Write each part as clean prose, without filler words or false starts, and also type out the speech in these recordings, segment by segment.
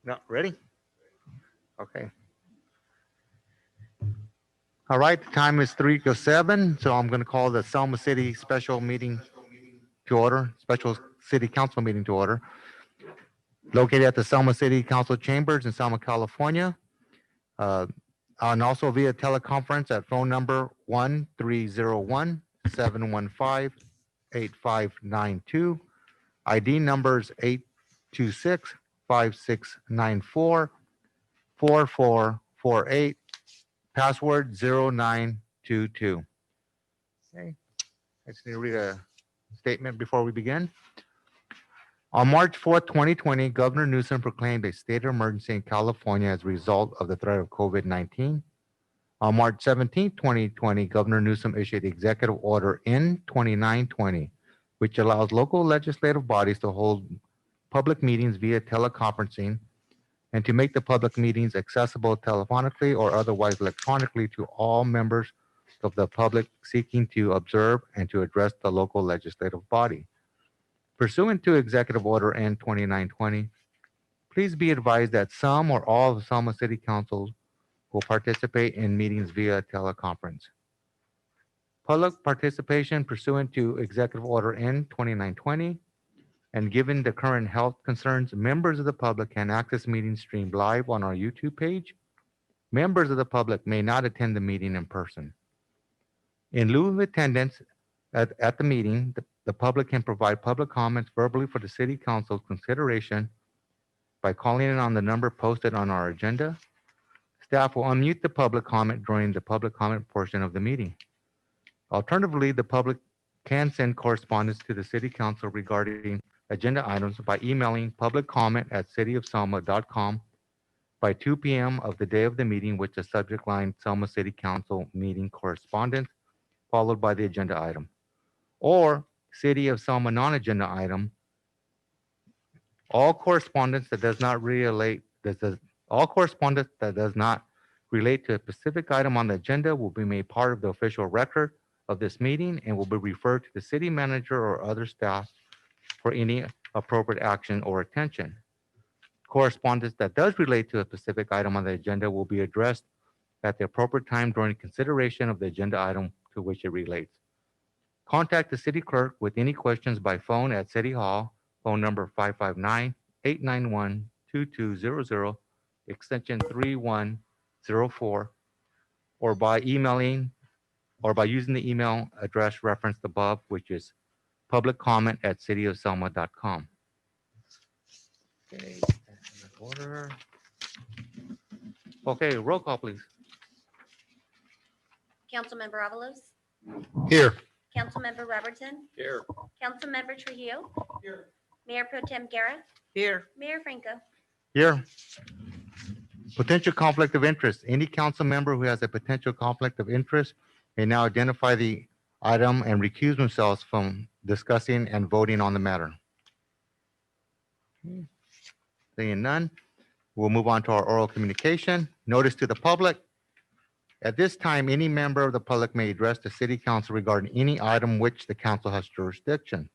No, ready? Okay. All right, the time is 3:07, so I'm going to call the Selma City special meeting to order, special city council meeting to order, located at the Selma City Council Chambers in Selma, California, uh, and also via teleconference at phone number 1-301-715-8592. ID numbers 826-5694-4448, password 0922. Okay, I just need to read a statement before we begin. On March 4th, 2020, Governor Newsom proclaimed a state of emergency in California as a result of the threat of COVID-19. On March 17th, 2020, Governor Newsom issued Executive Order N-2920, which allows local legislative bodies to hold public meetings via teleconferencing and to make the public meetings accessible telephonically or otherwise electronically to all members of the public seeking to observe and to address the local legislative body. Pursuant to Executive Order N-2920, please be advised that some or all of Selma City Councils will participate in meetings via teleconference. Public participation pursuant to Executive Order N-2920, and given the current health concerns, members of the public can access meetings streamed live on our YouTube page. Members of the public may not attend the meeting in person. In lieu of attendance at the meeting, the public can provide public comments verbally for the City Council's consideration by calling in on the number posted on our agenda. Staff will unmute the public comment during the public comment portion of the meeting. Alternatively, the public can send correspondence to the City Council regarding agenda items by emailing publiccomment@cityofselma.com by 2 p.m. of the day of the meeting with the subject line Selma City Council meeting correspondence, followed by the agenda item. Or City of Selma non-agenda item. All correspondence that does not relate to a specific item on the agenda will be made part of the official record of this meeting and will be referred to the city manager or other staff for any appropriate action or attention. Correspondence that does relate to a specific item on the agenda will be addressed at the appropriate time during consideration of the agenda item to which it relates. Contact the city clerk with any questions by phone at City Hall, phone number 559-891-2200, extension 3104, or by using the email address referenced above, which is publiccomment@cityofselma.com. Okay, order. Okay, roll call, please. Councilmember Avalos, Here. Councilmember Robertson, Here. Councilmember Trujillo, Here. Mayor Pro Tem Guerra, Here. Mayor Franco. Here. Potential conflict of interest. Any council member who has a potential conflict of interest may now identify the item and recuse themselves from discussing and voting on the matter. Seeing none, we'll move on to our oral communication. Notice to the public. At this time, any member of the public may address the city council regarding any item which the council has jurisdiction.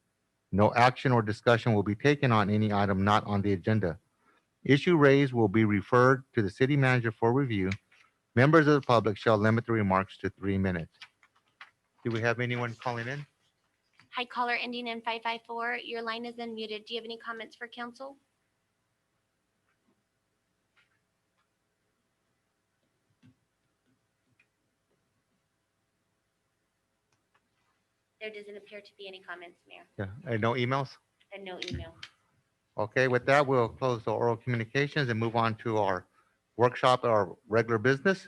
No action or discussion will be taken on any item not on the agenda. Issue raised will be referred to the city manager for review. Members of the public shall limit the remarks to 3 minutes. Do we have anyone calling in? Hi, caller ending in 554. Your line is unmuted. Do you have any comments for council? There doesn't appear to be any comments, Mayor, Yeah, and no emails? and no email. Okay, with that, we'll close the oral communications and move on to our workshop, our regular business.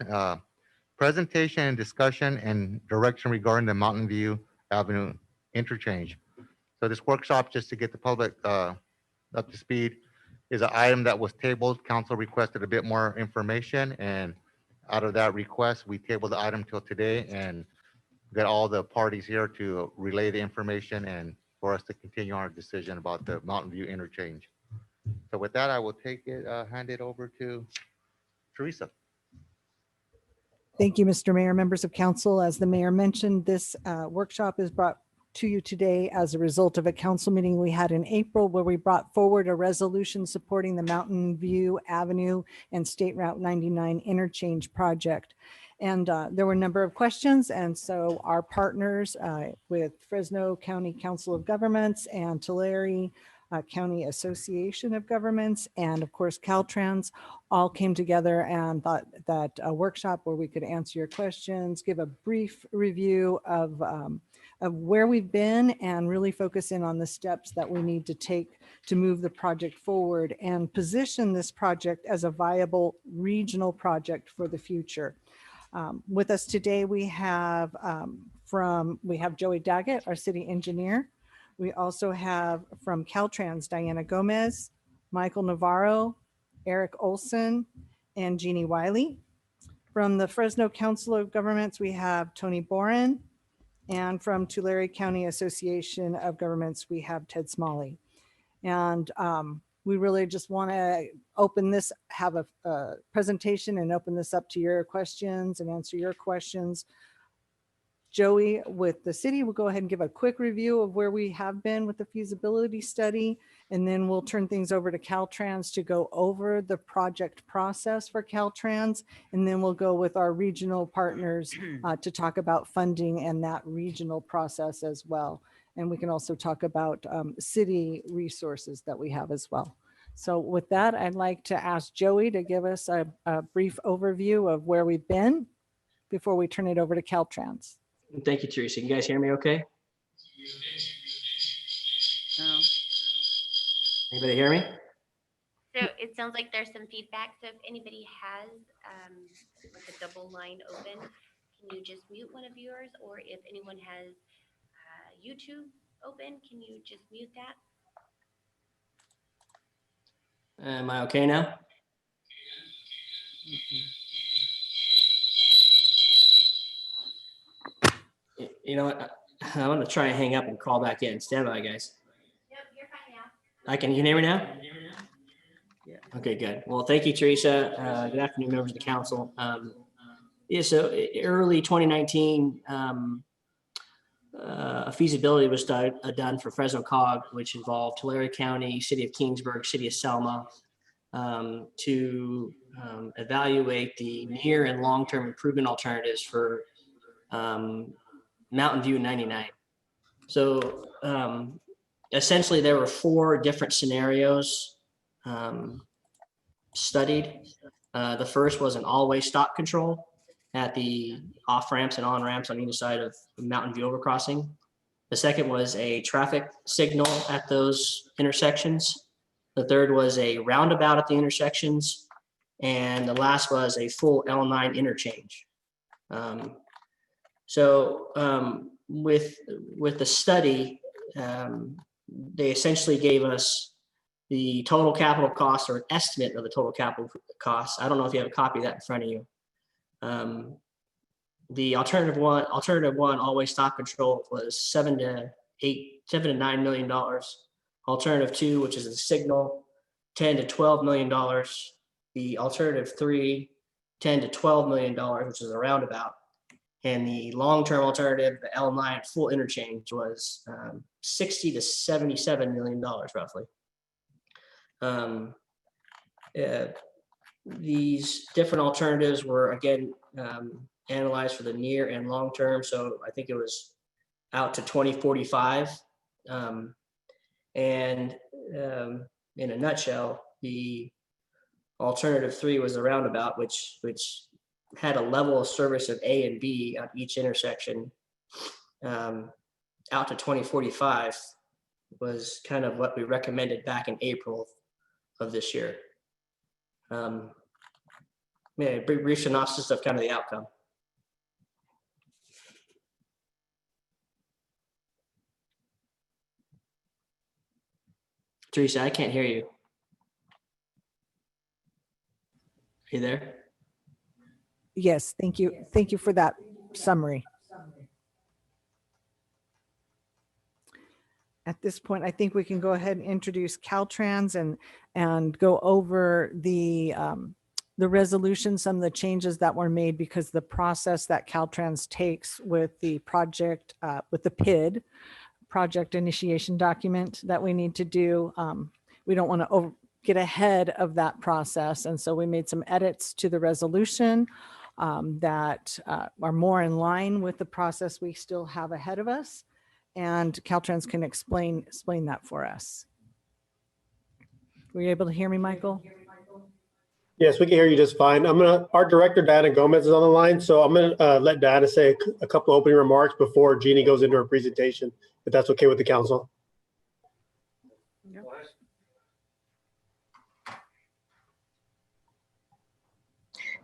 Presentation and discussion and direction regarding the Mountain View Avenue interchange. So this workshop, just to get the public up to speed, is an item that was tabled. Council requested a bit more information, and out of that request, we tabled the item till today and got all the parties here to relay the information and for us to continue our decision about the Mountain View interchange. So with that, I will hand it over to Teresa. Thank you, Mr. Mayor, members of council. As the mayor mentioned, this workshop is brought to you today as a result of a council meeting we had in April where we brought forward a resolution supporting the Mountain View Avenue and State Route 99 interchange project. And there were a number of questions. And so our partners with Fresno County Council of Governments and Tulare County Association of Governments, and of course Caltrans, all came together and thought that a workshop where we could answer your questions, give a brief review of where we've been, and really focus in on the steps that we need to take to move the project forward and position this project as a viable regional project for the future. With us today, we have Joey Daggett, our city engineer. We also have from Caltrans, Diana Gomez, Michael Navarro, Eric Olson, and Jeannie Wiley. From the Fresno Council of Governments, we have Tony Boren. And from Tulare County Association of Governments, we have Ted Smalley. And we really just want to open this, have a presentation and open this up to your questions and answer your questions. Joey with the city will go ahead and give a quick review of where we have been with the feasibility study, and then we'll turn things over to Caltrans to go over the project process for Caltrans, and then we'll go with our regional partners to talk about funding and that regional process as well. And we can also talk about city resources that we have as well. So with that, I'd like to ask Joey to give us a brief overview of where we've been before we turn it over to Caltrans. Thank you, Teresa. You guys hear me okay? No. Anybody hear me? So it sounds like there's some feedback. So if anybody has like a double line open, can you just mute one of yours? Or if anyone has YouTube open, can you just mute that? Am I okay now? You know what? I'm going to try and hang up and call back in. Stand by, guys. Yep, you're fine now. Can you hear me now? Yeah. Okay, good. Well, thank you, Teresa. Good afternoon, members of the council. Yeah, so early 2019, a feasibility was done for Fresno COG, which involved Tulare County, City of Kingsburg, City of Selma, to evaluate the near and long-term improvement alternatives for Mountain View 99. So essentially there were 4 different scenarios studied. The first was an all-way stop control at the off-ramps and on-ramps on either side of Mountain View overcrossing. The second was a traffic signal at those intersections. The third was a roundabout at the intersections. And the last was a full L9 interchange. With the study, they essentially gave us the total capital cost, or an estimate of the total capital costs. I don't know if you have a copy of that in front of you. The alternative one, all-way stop control, was $7 to $9 million. Alternative 2, which is a signal, $10 to $12 million. The alternative 3, $10 to $12 million, which is a roundabout. And the long-term alternative, the L9 full interchange, was $60 to $77 million roughly. These different alternatives were again analyzed for the near and long term. So I think it was out to 2045. In a nutshell, the alternative 3 was the roundabout, which had a level of service of A and B on each intersection out to 2045 was kind of what we recommended back in April of this year. A brief synopsis of kind of the outcome. Teresa, I can't hear you. Are you there? Yes, thank you. Thank you for that summary. At this point, I think we can go ahead and introduce Caltrans and go over the the resolution, some of the changes that were made because the process that Caltrans takes with the project, with the PID, project initiation document that we need to do. We don't want to get ahead of that process. And so we made some edits to the resolution that are more in line with the process we still have ahead of us. And Caltrans can explain that for us. Were you able to hear me, Michael? Yes, we can hear you just fine. Our director, Diana Gomez, is on the line. So I'm gonna let Diana say a couple opening remarks before Jeannie goes into her presentation, if that's okay with the council.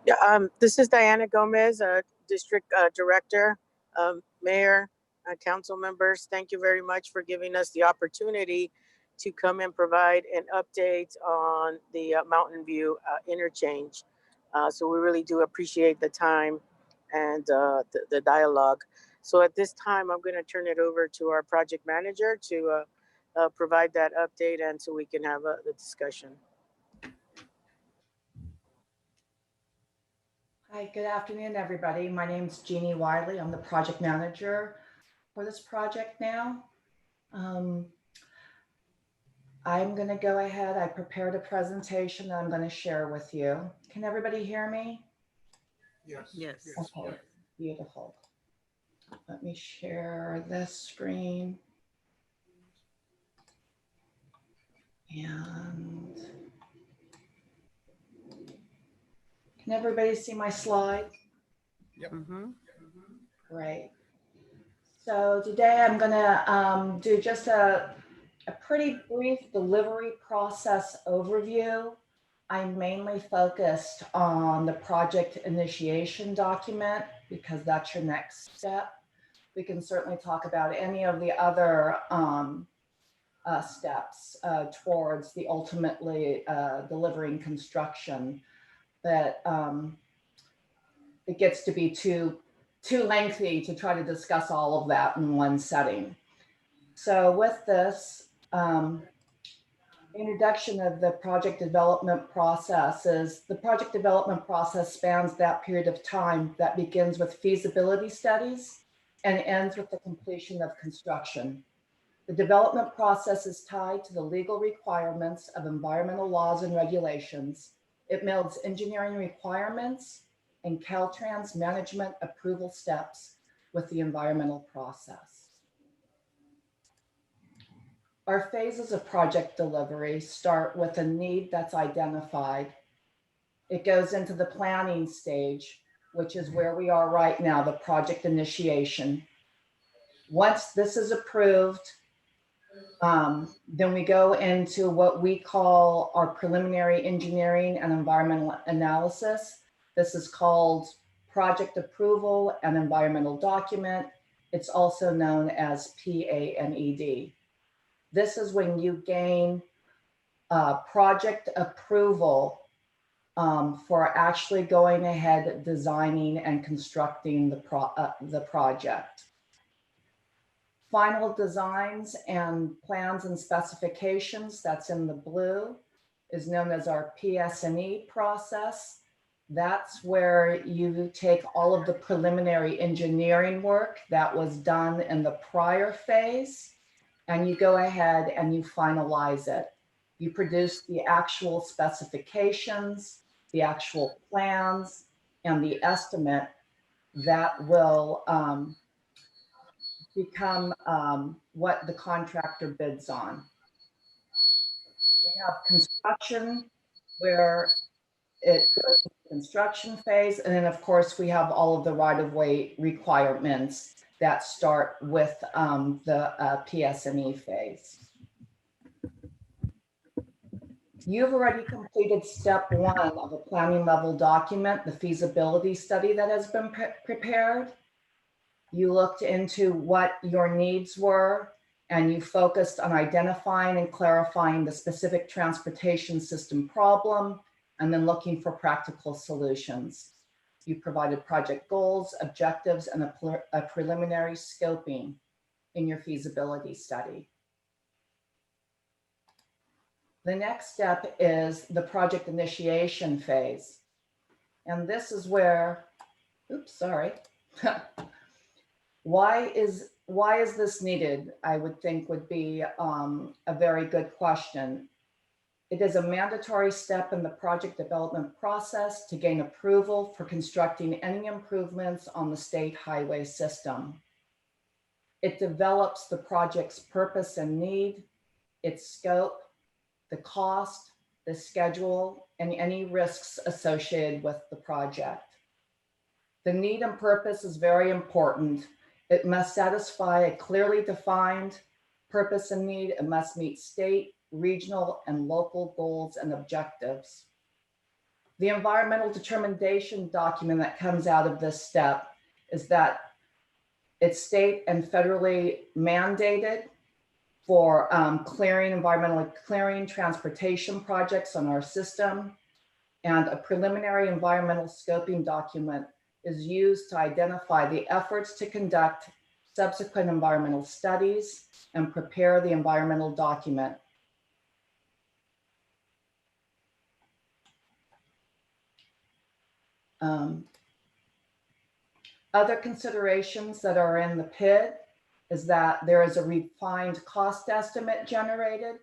Yeah, this is Diana Gomez, District Director, Mayor, Council members. Thank you very much for giving us the opportunity to come and provide an update on the Mountain View interchange. So we really do appreciate the time and the dialogue. So at this time, I'm going to turn it over to our project manager to provide that update and so we can have the discussion. Hi, good afternoon, everybody. My name is Jeannie Wiley. I'm the project manager for this project now. I'm going to go ahead. I prepared a presentation that I'm going to share with you. Can everybody hear me? Yes. Yes. Okay, beautiful. Let me share this screen. And can everybody see my slide? Mm-hmm. Great. So today I'm going to do just a pretty brief delivery process overview. I'm mainly focused on the project initiation document because that's your next step. We can certainly talk about any of the other steps towards the ultimately delivering construction, but it gets to be too lengthy to try to discuss all of that in one setting. So with this, introduction of the project development process is the project development process spans that period of time that begins with feasibility studies and ends with the completion of construction. The development process is tied to the legal requirements of environmental laws and regulations. It melds engineering requirements and Caltrans management approval steps with the environmental process. Our phases of project delivery start with a need that's identified. It goes into the planning stage, which is where we are right now, the project initiation. Once this is approved, then we go into what we call our preliminary engineering and environmental analysis. This is called project approval and environmental document. It's also known as PANED. This is when you gain project approval for actually going ahead, designing and constructing the project. Final designs and plans and specifications, that's in the blue, is known as our PS&E process. That's where you take all of the preliminary engineering work that was done in the prior phase, and you go ahead and you finalize it. You produce the actual specifications, the actual plans, and the estimate that will become what the contractor bids on. We have construction where it goes to the construction phase. And then of course we have all of the right-of-way requirements that start with the PS&E phase. You've already completed step one of a planning level document, the feasibility study that has been prepared. You looked into what your needs were, and you focused on identifying and clarifying the specific transportation system problem, and then looking for practical solutions. You provided project goals, objectives, and a preliminary scoping in your feasibility study. The next step is the project initiation phase. And this is where, oops, sorry. Why is this needed? I would think would be a very good question. It is a mandatory step in the project development process to gain approval for constructing any improvements on the state highway system. It develops the project's purpose and need, its scope, the cost, the schedule, and any risks associated with the project. The need and purpose is very important. It must satisfy a clearly defined purpose and need. It must meet state, regional, and local goals and objectives. The environmental determination document that comes out of this step is that it's state and federally mandated for environmentally clearing transportation projects on our system. And a preliminary environmental scoping document is used to identify the efforts to conduct subsequent environmental studies and prepare the environmental document. Other considerations that are in the PID is that there is a refined cost estimate generated.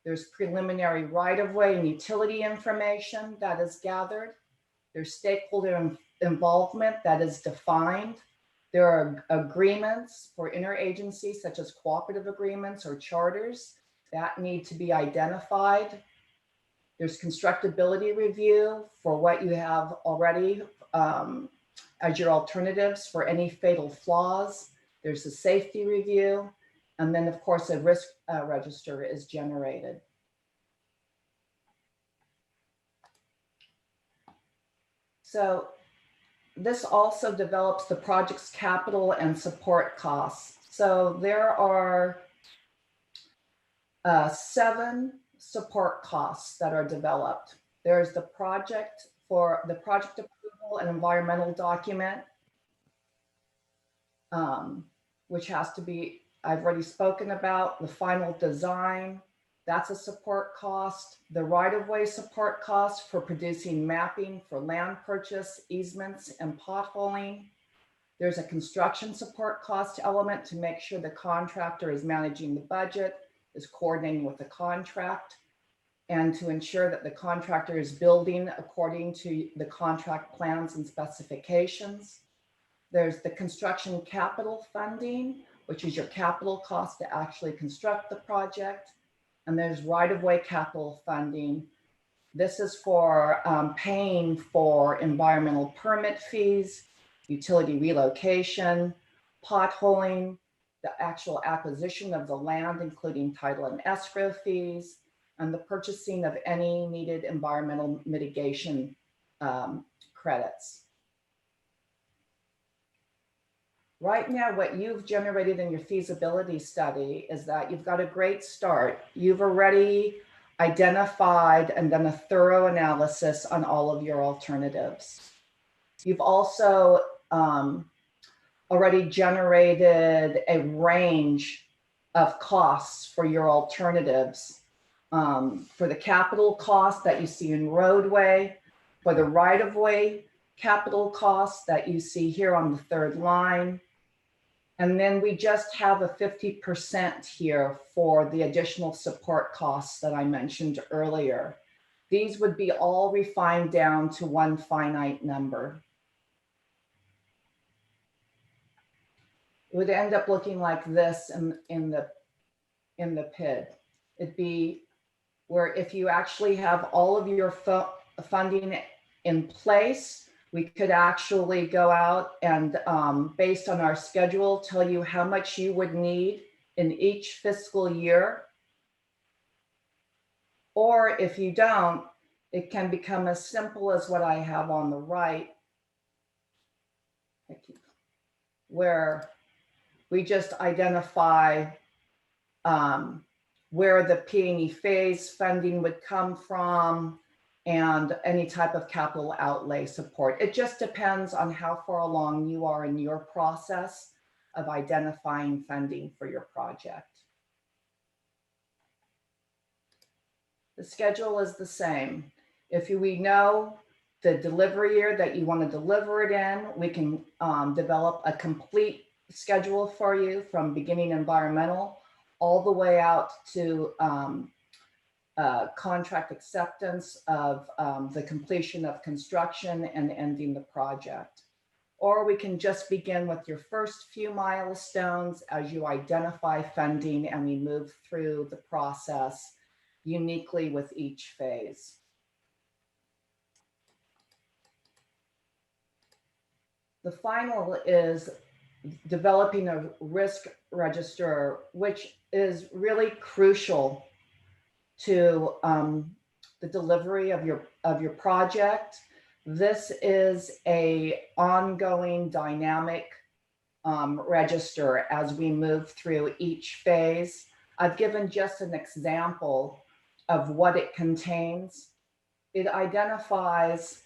There's preliminary right-of-way and utility information that is gathered. There's stakeholder involvement that is defined. There are agreements for interagencies such as cooperative agreements or charters that need to be identified. There's constructability review for what you have already as your alternatives for any fatal flaws. There's a safety review. And then of course a risk register is generated. So this also develops the project's capital and support costs. So there are 7 support costs that are developed. There's the project approval and environmental document, which has to be, I've already spoken about. The final design, that's a support cost. The right-of-way support cost for producing mapping for land purchase, easements, and potholing. There's a construction support cost element to make sure the contractor is managing the budget, is coordinating with the contract, and to ensure that the contractor is building according to the contract plans and specifications. There's the construction capital funding, which is your capital cost to actually construct the project. And there's right-of-way capital funding. This is for paying for environmental permit fees, utility relocation, potholing, the actual acquisition of the land, including title and escrow fees, and the purchasing of any needed environmental mitigation credits. Right now, what you've generated in your feasibility study is that you've got a great start. You've already identified and done a thorough analysis on all of your alternatives. You've also already generated a range of costs for your alternatives. For the capital cost that you see in roadway, for the right-of-way capital costs that you see here on the 3rd line. And then we just have a 50% here for the additional support costs that I mentioned earlier. These would be all refined down to one finite number. It would end up looking like this in the PID. It'd be where if you actually have all of your funding in place, we could actually go out and based on our schedule, tell you how much you would need in each fiscal year. Or if you don't, it can become as simple as what I have on the right, where we just identify where the P&E phase funding would come from and any type of capital outlay support. It just depends on how far along you are in your process of identifying funding for your project. The schedule is the same. If we know the delivery year that you want to deliver it in. We can develop a complete schedule for you from beginning environmental all the way out to contract acceptance of the completion of construction and ending the project. Or we can just begin with your first few milestones as you identify funding and we move through the process uniquely with each phase. The final is developing a risk register, which is really crucial to the delivery of your project. This is a ongoing dynamic register as we move through each phase. I've given just an example of what it contains. It identifies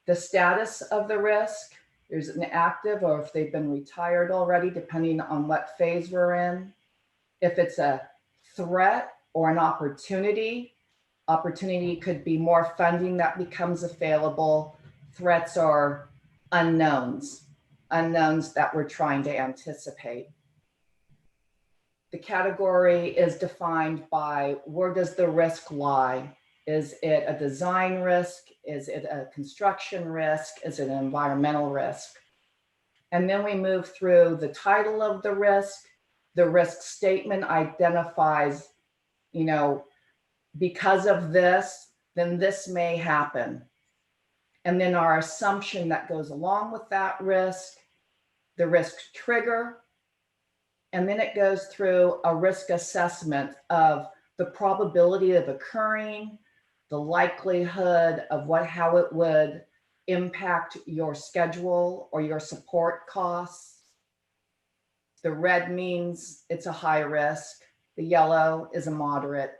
the status of the risk. There's an active or if they've been retired already, depending on what phase we're in. If it's a threat or an opportunity, opportunity could be more funding that becomes available. Threats are unknowns that we're trying to anticipate. The category is defined by where does the risk lie? Is it a design risk? Is it a construction risk? Is it an environmental risk? And then we move through the title of the risk. The risk statement identifies, because of this, then this may happen. And then our assumption that goes along with that risk, the risk trigger, and then it goes through a risk assessment of the probability of occurring, the likelihood of how it would impact your schedule or your support costs. The red means it's a high risk. The yellow is a moderate.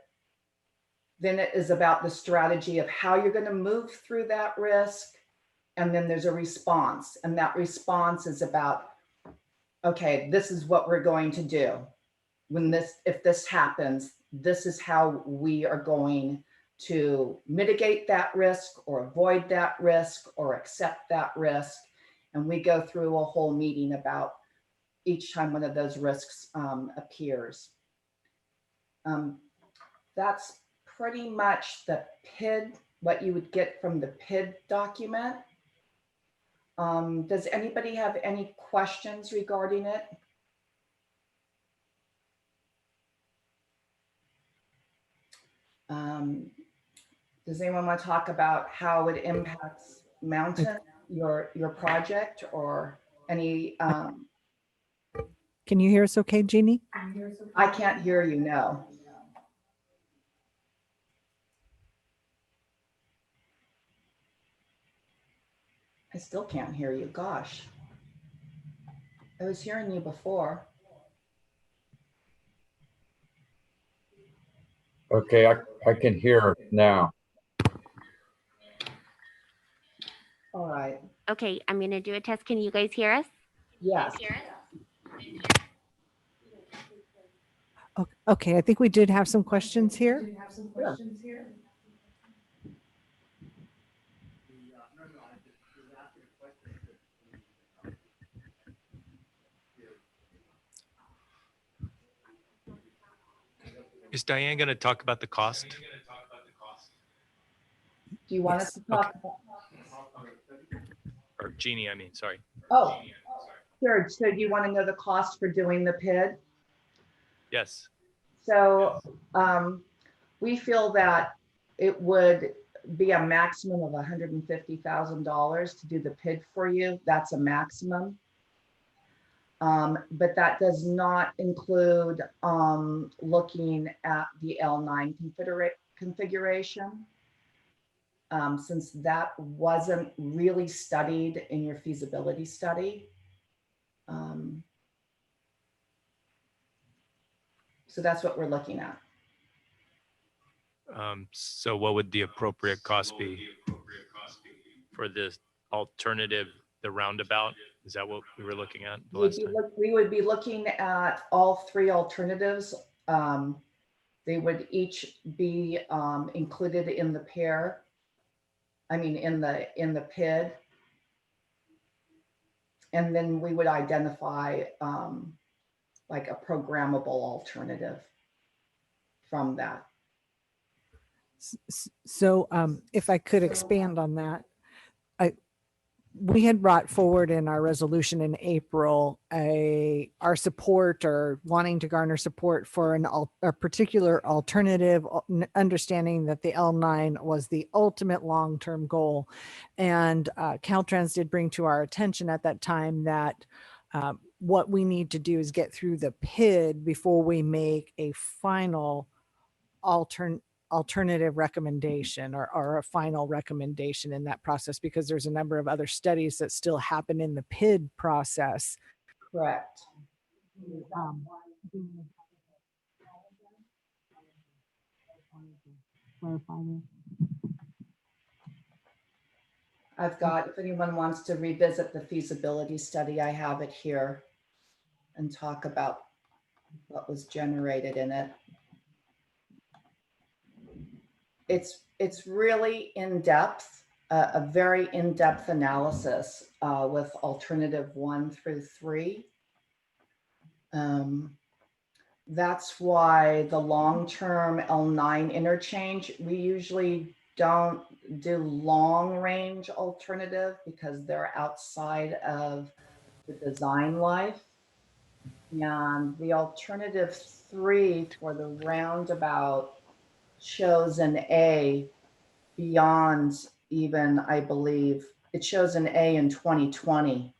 Then it is about the strategy of how you're going to move through that risk. And then there's a response. And that response is about, okay, this is what we're going to do. If this happens, this is how we are going to mitigate that risk or avoid that risk or accept that risk. And we go through a whole meeting about each time one of those risks appears. That's pretty much the PID, what you would get from the PID document. Does anybody have any questions regarding it? Does anyone want to talk about how it impacts Mountain, your project, or any? Can you hear us okay, Jeannie? I can't hear you, no. I still can't hear you, gosh. I was hearing you before. Okay, I can hear now. All right, Okay, I'm going to do a test. Can you guys hear us? yes. Okay, I think we did have some questions here. Sure. Is Diane going to talk about the cost? Do you want Yes. us to talk about? Or Jeannie, I mean, sorry. Oh, sure. So do you want to know the cost for doing the PID? Yes. So we feel that it would be a maximum of $150,000 to do the PID for you. That's a maximum. But that does not include looking at the L9 configuration. Since that wasn't really studied in your feasibility study. So that's what we're looking at. So what would the appropriate cost be for this alternative, the roundabout? Is that what we were looking at the last time? We would be looking at all three alternatives. They would each be included in the pair. I mean, in the PID. And then we would identify like a programmable alternative from that. So if I could expand on that, we had brought forward in our resolution in April our support or wanting to garner support for a particular alternative, understanding that the L9 was the ultimate long-term goal. And Caltrans did bring to our attention at that time that what we need to do is get through the PID before we make a final alternative recommendation or a final recommendation in that process, because there's a number of other studies that still happen in the PID process. Correct. I've got, if anyone wants to revisit the feasibility study, I have it here and talk about what was generated in it. It's really in-depth, a very in-depth analysis with alternative 1 through 3. That's why the long-term L9 interchange, we usually don't do long-range alternative because they're outside of the design life. And the alternative 3 for the roundabout shows an A beyond even, I believe, it shows an A in 2020,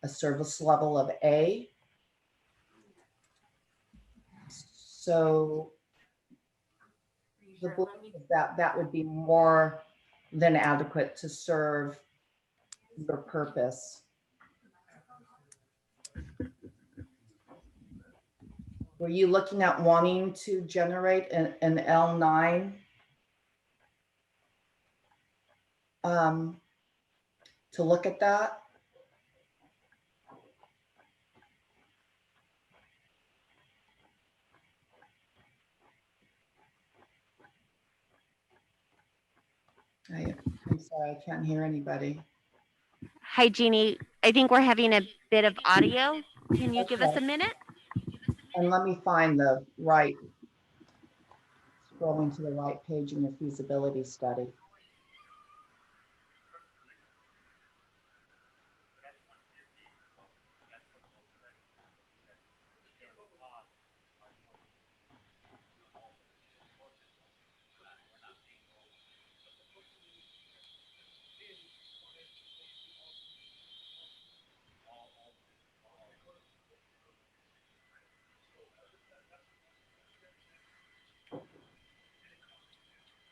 a service level of A. So the belief is that that would be more than adequate to serve your purpose. Were you looking at wanting to generate an L9 to look at that? I'm sorry, I can't hear anybody. Hi, Jeannie. I think we're having a bit of audio. Can you give us a minute? And let me find the right, scrolling to the right page in your feasibility study.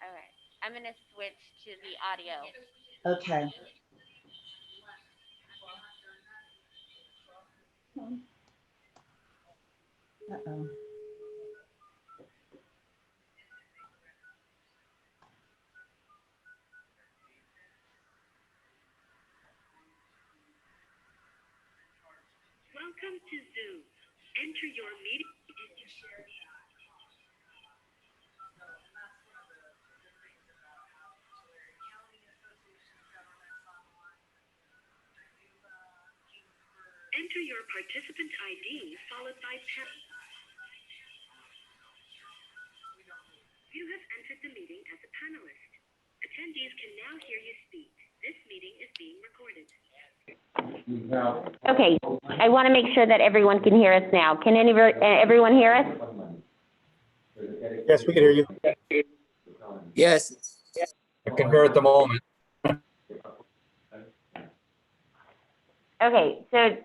All right. I'm going to switch to the audio. Okay. Uh-oh. Welcome to Zoom. Enter your meeting. Enter your participant ID followed by pound. You have entered the meeting as a panelist. Attendees can now hear you speak. This meeting is being recorded. Okay, I want to make sure that everyone can hear us now. Can everyone hear us? Yes, we can hear you. Yes. I can hear at the moment. Okay, so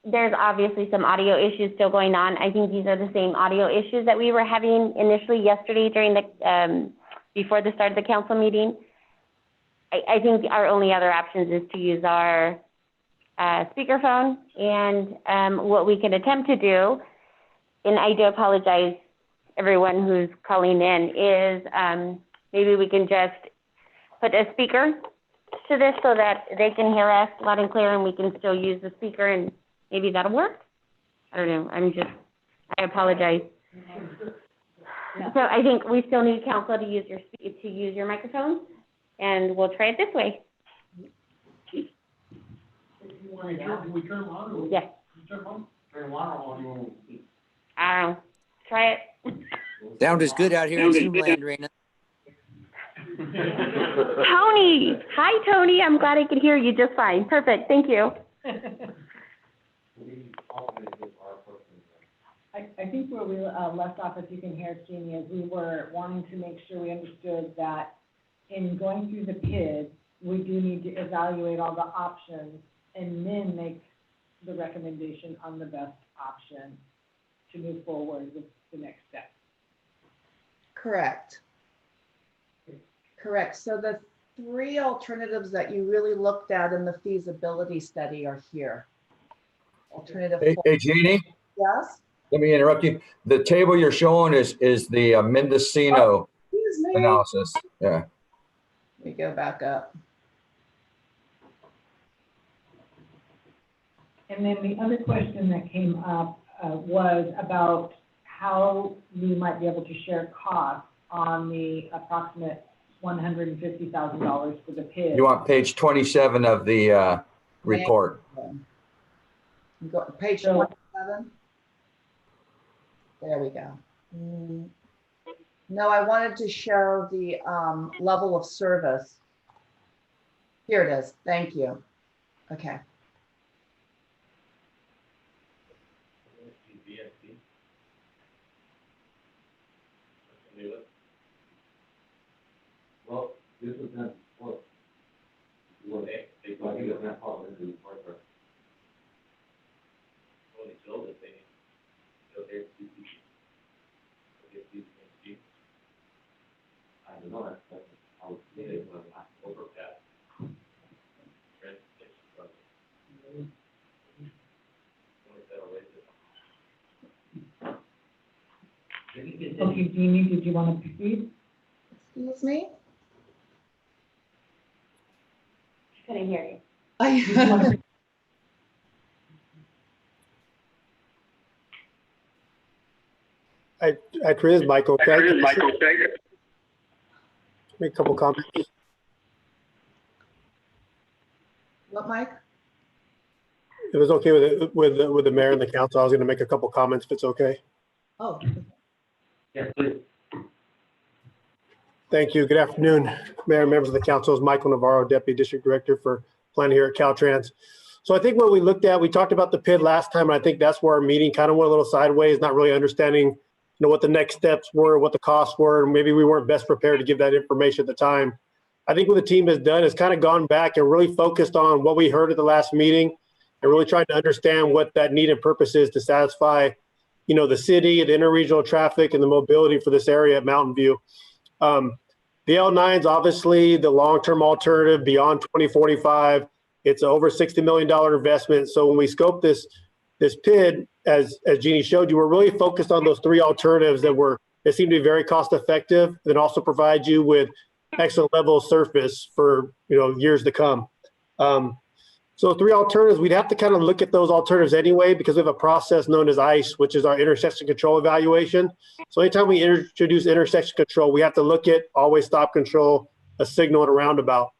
there's obviously some audio issues still going on. I think these are the same audio issues that we were having initially yesterday during the, before the start of the council meeting. I think our only other options is to use our speakerphone, and what we can attempt to do, and I do apologize everyone who's calling in, is maybe we can just put a speaker to this so that they can hear us loud and clear and we can still use the speaker, and maybe that'll work. I don't know, I apologize. So I think we still need council to use your microphones and we'll try it this way. Yes. I don't know. Try it. Sound is good out here in Zoom land, Raina. Tony. Hi, Tony. I'm glad I could hear you just fine. Perfect. Thank you. I think where we left off, if you can hear Jeannie, is we were wanting to make sure we understood that in going through the PID, we do need to evaluate all the options and then make the recommendation on the best option to move forward with the next step. Correct. Correct. So the three alternatives that you really looked at in the feasibility study are here. Alternative Hey, four. hey, Jeannie, Yes? let me interrupt you. The table you're showing is the Mendocino Excuse me. analysis. Yeah. Let me go back up. And then the other question that came up was about how we might be able to share costs on the approximate $150,000 for the PID. You want page 27 of the report. You go to page 27. There we go. No, I wanted to show the level of service. Here it is. Thank you. Okay. Well, this was done before. Well, they got that part of the report first. Well, they sold it, they there's I don't know, that's how it is, when I overpass. Okay, Jeannie, did you want to proceed? Excuse me? Couldn't hear you. I created Michael. Make a couple comments. What, Mike? If it was okay with the mayor and the council, I was going to make a couple comments if it's okay. Oh. Yes, please. Thank you. Good afternoon, Mayor and members of the council. It's Michael Navarro, Deputy District Director for Planning here at Caltrans. So I think what we looked at, we talked about the PID last time, and I think that's where our meeting kind of went a little sideways, not really understanding what the next steps were, what the costs were, and maybe we weren't best prepared to give that information at the time. I think what the team has done is kind of gone back and really focused on what we heard at the last meeting and really trying to understand what that need and purpose is to satisfy, the city, the interregional traffic, and the mobility for this area at Mountain View. The L9 is obviously the long-term alternative beyond 2045. It's over $60 million investment. So when we scope this PID, as Jeannie showed you, we're really focused on those three alternatives that seem to be very cost effective and also provide you with excellent level of surface for years to come. So three alternatives, we'd have to kind of look at those alternatives anyway, because we have a process known as ICE, which is our intersection control evaluation. So anytime we introduce intersection control, we have to look at always stop control, a signal, and a roundabout.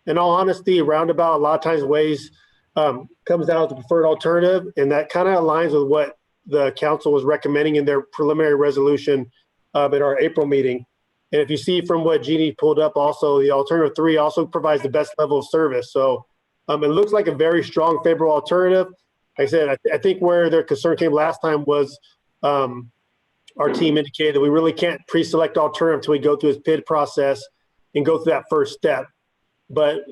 In all honesty, a roundabout a lot of times ways comes down to the preferred alternative, and that kind of aligns with what the council was recommending in their preliminary resolution at our April meeting. And if you see from what Jeannie pulled up, also the alternative 3 also provides the best level of service. So it looks like a very strong favorable alternative. Like I said, I think where their concern came last time was our team indicated that we really can't pre-select alternative until we go through this PID process and go through that first step. But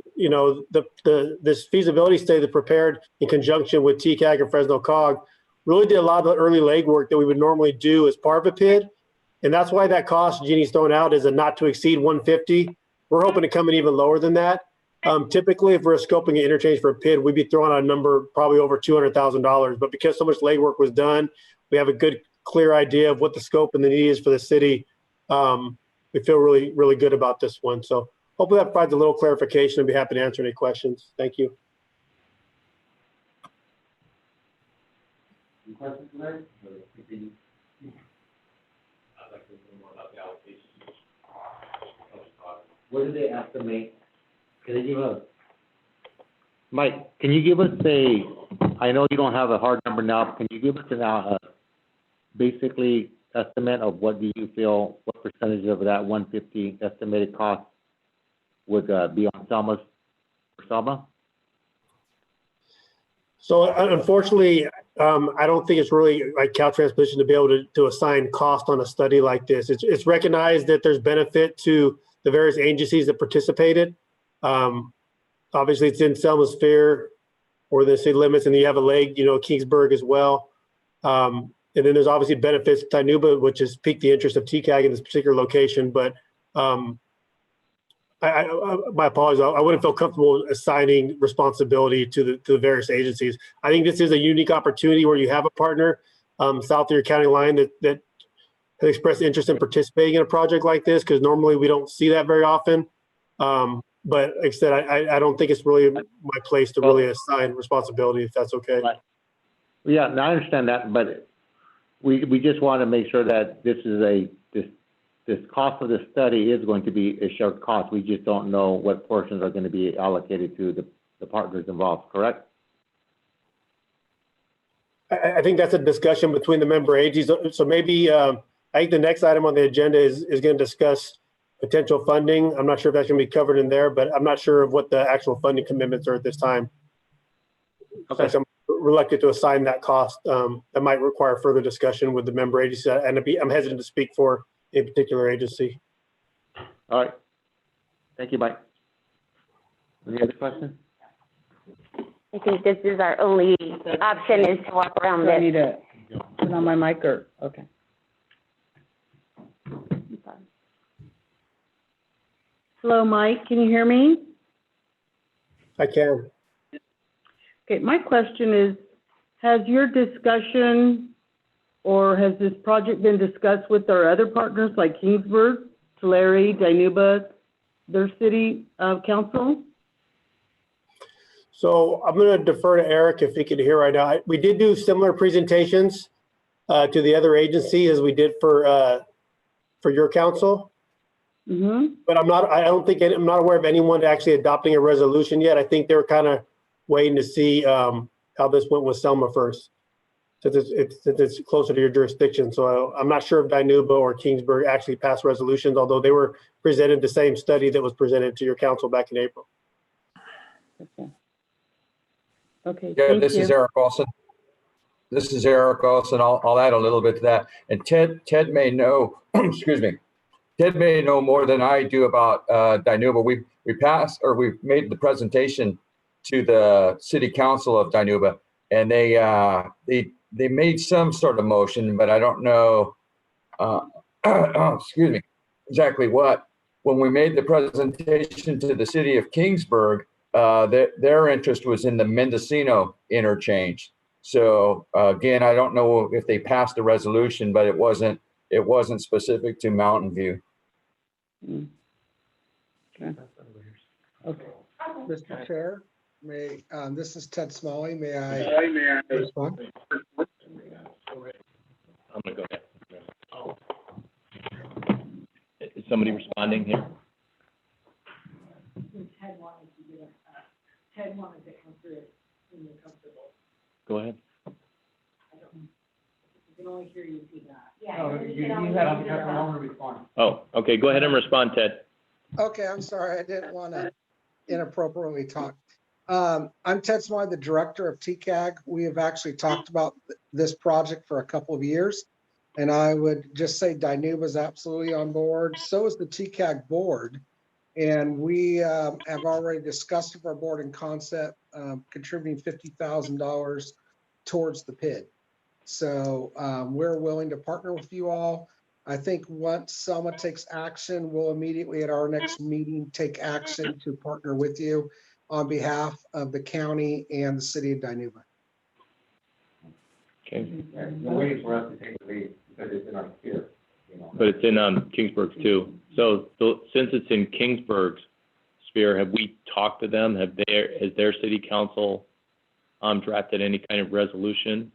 this feasibility study that prepared in conjunction with TCAG and Fresno COG really did a lot of the early legwork that we would normally do as part of a PID. And that's why that cost Jeannie's thrown out is a not to exceed 150. We're hoping to come in even lower than that. Typically, if we're scoping an interchange for a PID, we'd be throwing out a number probably over $200,000. But because so much legwork was done, we have a good, clear idea of what the scope and the need is for the city. We feel really, really good about this one. So hopefully that provides a little clarification. I'd be happy to answer any questions. Thank you. Any questions today? I'd like to know more about the allocation. what do they estimate? Can they give us? Mike, can you give us I know you don't have a hard number now, but can you give us basically estimate of what do you feel, what percentage of that 150 estimated cost would be on Selma? So unfortunately, I don't think it's really like Caltrans position to be able to assign cost on a study like this. It's recognized that there's benefit to the various agencies that participated. Obviously, it's in Selma's sphere or the city limits, and then you have a leg, Kingsburg as well. And then there's obviously benefits to Dinuba, which has piqued the interest of TCAG in this particular location. But my apologies, I wouldn't feel comfortable assigning responsibility to the various agencies. I think this is a unique opportunity where you have a partner south of your county line that has expressed interest in participating in a project like this, because normally we don't see that very often. But like I said, I don't think it's really my place to really assign responsibility, if that's okay. Right. Yeah, no, I understand that, but we just want to make sure that this cost of the study is going to be a shared cost. We just don't know what portions are going to be allocated to the partners involved, correct? I think that's a discussion between the member agencies. So maybe I think the next item on the agenda is going to discuss potential funding. I'm not sure if that's going to be covered in there, but I'm not sure of what the actual funding commitments are at this time. Okay. So I'm reluctant to assign that cost. That might require further discussion with the member agencies, and I'm hesitant to speak for a particular agency. All right. Thank you, Mike. Any other questions? I think this is our only option is to walk around Do I this. need to turn on my mic or, okay. Hello, Mike, can you hear me? I can. Okay, my question is, has your discussion or has this project been discussed with our other partners like Kingsburg, Tulare, Dinuba, their city council? So I'm going to defer to Eric if he can hear right now. We did do similar presentations to the other agency as we did for your council. Mm-hmm. But I'm not aware of anyone actually adopting a resolution yet. I think they're kind of waiting to see how this went with Selma first, since it's closer to your jurisdiction. So I'm not sure if Dinuba or Kingsburg actually passed resolutions, although they were presented the same study that was presented to your council back in April. Okay. Okay. Yeah, thank this you. is Eric Olson. This is Eric Olson. I'll add a little bit to that. And Ted may know, excuse me, Ted may know more than I do about Dinuba. We've made the presentation to the city council of Dinuba, and they made some sort of motion, but I don't know, excuse me, exactly what. When we made the presentation to the city of Kingsburg, their interest was in the Mendocino interchange. So again, I don't know if they passed a resolution, but it wasn't specific to Mountain View. Mm. Okay. Okay. Mr. Chair, this is Ted Smalley. May I respond? I'm gonna go ahead. Is somebody responding here? Ted wanted to come through it when you're comfortable. Go ahead. I can only hear you through that. Oh, you have a moment to respond. Oh, okay, go ahead and respond, Ted. Okay, I'm sorry. I didn't want to inappropriately talk. I'm Ted Smalley, the director of TCAG. We have actually talked about this project for a couple of years. And I would just say Dinuba is absolutely on board. So is the TCAG board. And we have already discussed with our board in concept contributing $50,000 towards the PID. So we're willing to partner with you all. I think once Selma takes action, we'll immediately at our next meeting take action to partner with you on behalf of the county and the city of Dinuba. Okay. We're waiting for us to take the lead because it's in our sphere, you know. But it's in Kingsburg's too. So since it's in Kingsburg's sphere, have we talked to them? Has their city council drafted any kind of resolution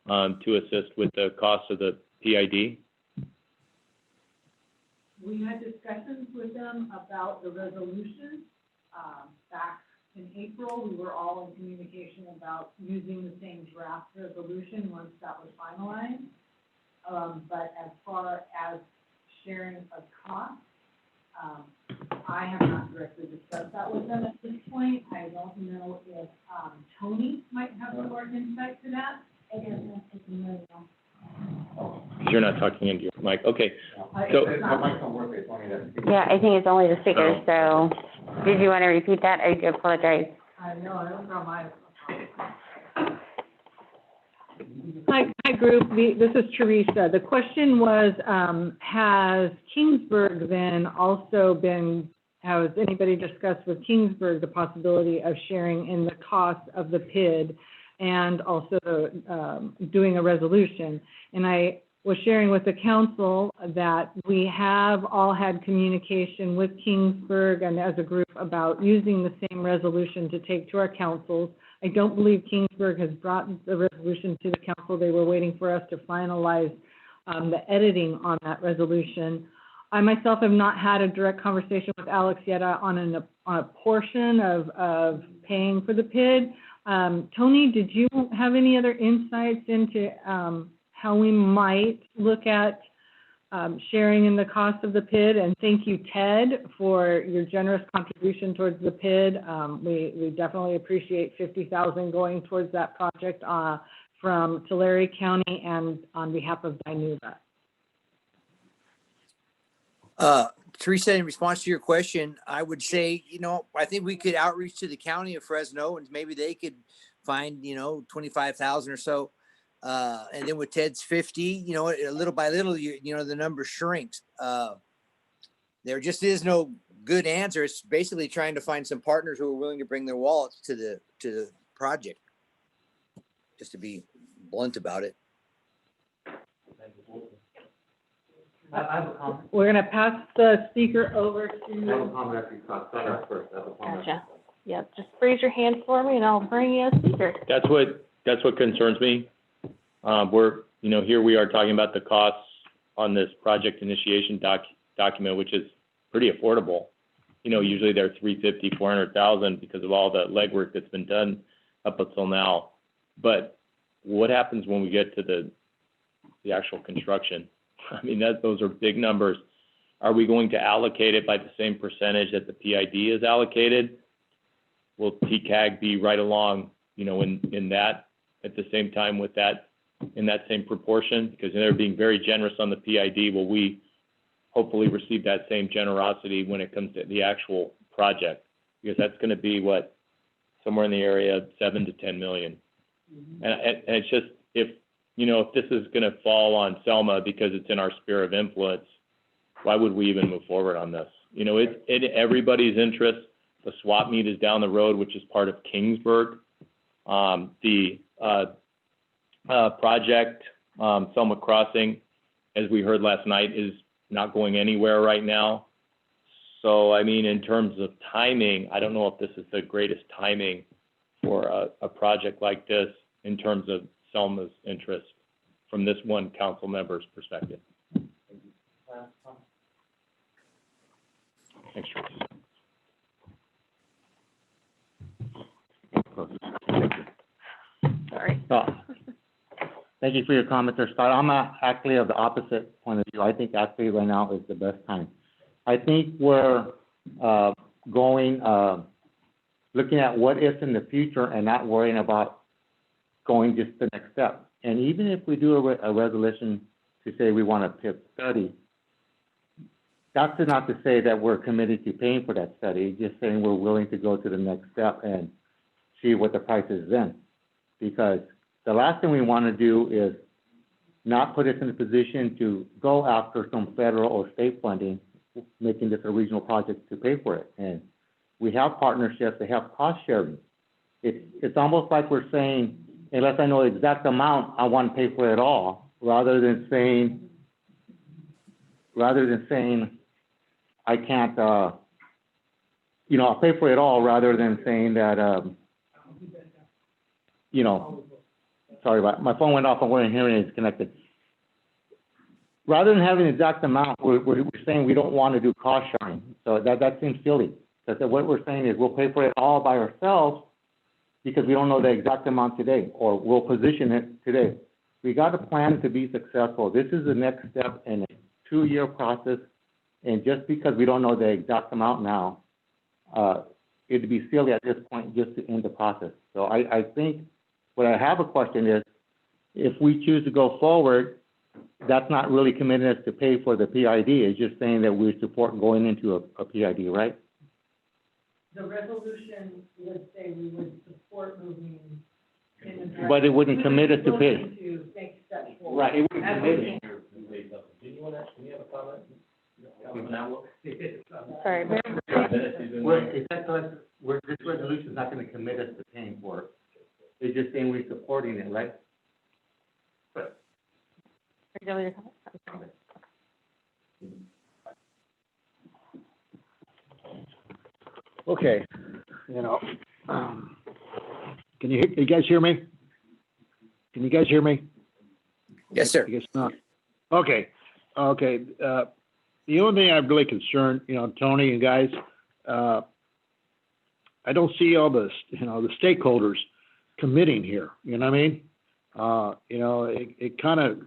to assist with the cost of the PID? We had discussions with them about the resolution, back in April. We were all in communication about using the same draft resolution once that was finalized. But as far as sharing of costs, I have not directly discussed that with them at this point. I don't know if, Tony might have more insight to that. I don't know if it's a million. You're not talking into your mic. Okay. So, Yeah, I think it's only the speakers, so did you want to repeat that? I do apologize. I know, I don't know my. Hi, group. This is Teresa. The question was, has Kingsburg then also has anybody discussed with Kingsburg the possibility of sharing in the cost of the PID and also doing a resolution? And I was sharing with the council that we have all had communication with Kingsburg and as a group about using the same resolution to take to our councils. I don't believe Kingsburg has brought the resolution to the council. They were waiting for us to finalize the editing on that resolution. I myself have not had a direct conversation with Alex yet on a portion of paying for the PID. Tony, did you have any other insights into how we might look at sharing in the cost of the PID? And thank you, Ted, for your generous contribution towards the PID. We definitely appreciate $50,000 going towards that project from Tulare County and on behalf of Dinuba. Teresa, in response to your question, I would say, I think we could outreach to the county of Fresno and maybe they could find, 25,000 or so. And then with Ted's 50, little by little, the number shrinks. There just is no good answer. It's basically trying to find some partners who are willing to bring their wallets to the project, just to be blunt about it. I have a comment. We're going to pass the speaker over I have a to. comment after you talk. Start off first. I have a comment. Gotcha. Yep, just raise your hand for me and I'll bring you a speaker. that's what concerns me. Here we are talking about the costs on this project initiation document, which is pretty affordable. Usually they're $350,000, $400,000 because of all the legwork that's been done up until now. But what happens when we get to the actual construction? I mean, those are big numbers. Are we going to allocate it by the same percentage that the PID is allocated? Will TCAG be right along, in that at the same time with that, in that same proportion? Because they're being very generous on the PID. Will we hopefully receive that same generosity when it comes to the actual project? Because that's going to be somewhere in the area of 7 to 10 million. And it's just, if this is going to fall on Selma because it's in our sphere of influence, why would we even move forward on this? It's in everybody's interest. The swap meet is down the road, which is part of Kingsburg. The project, Selma Crossing, as we heard last night, is not going anywhere right now. So, I mean, in terms of timing, I don't know if this is the greatest timing for a project like this in terms of Selma's interest from this one council member's perspective. Thanks, Tracy. Sorry. Thank you for your comments there, Scott. I'm actually of the opposite point of view. I think actually right now is the best time. I think we're looking at what ifs in the future and not worrying about going just the next step. And even if we do a resolution to say we want a PIP study, that's not to say that we're committed to paying for that study, just saying we're willing to go to the next step and see what the price is then. Because the last thing we want to do is not put us in a position to go after some federal or state funding, making this a regional project to pay for it. And we have partnerships, they have cost sharing. It's almost like we're saying, unless I know the exact amount, I want to pay for it all, rather than saying I can't, I'll pay for it all, rather than saying that, sorry, my phone went off, I'm wearing hearing aids connected. rather than having an exact amount, we're saying we don't want to do cost sharing. So that seems silly. Because what we're saying is we'll pay for it all by ourselves because we don't know the exact amount today, or we'll position it today. We got to plan to be successful. This is the next step in a 2-year process. And just because we don't know the exact amount now, it'd be silly at this point just to end the process. So I think what I have a question is, if we choose to go forward, that's not really committing us to pay for the PID. It's just saying that we support going into a PID, right? The resolution would say we would support moving in the direction. But it wouldn't commit us to pay. To make steps forward. Right, it wouldn't As commit we us. can. Do you want to, can you have a comment? On that one? Sorry. This resolution is not going to commit us to paying for it. It's just saying we're supporting it, right? Okay, can you guys hear me? Can you guys hear me? Yes, sir. I guess not. Okay, the only thing I'm really concerned, Tony and guys, I don't see all the stakeholders committing here, you know what I mean? It kind of,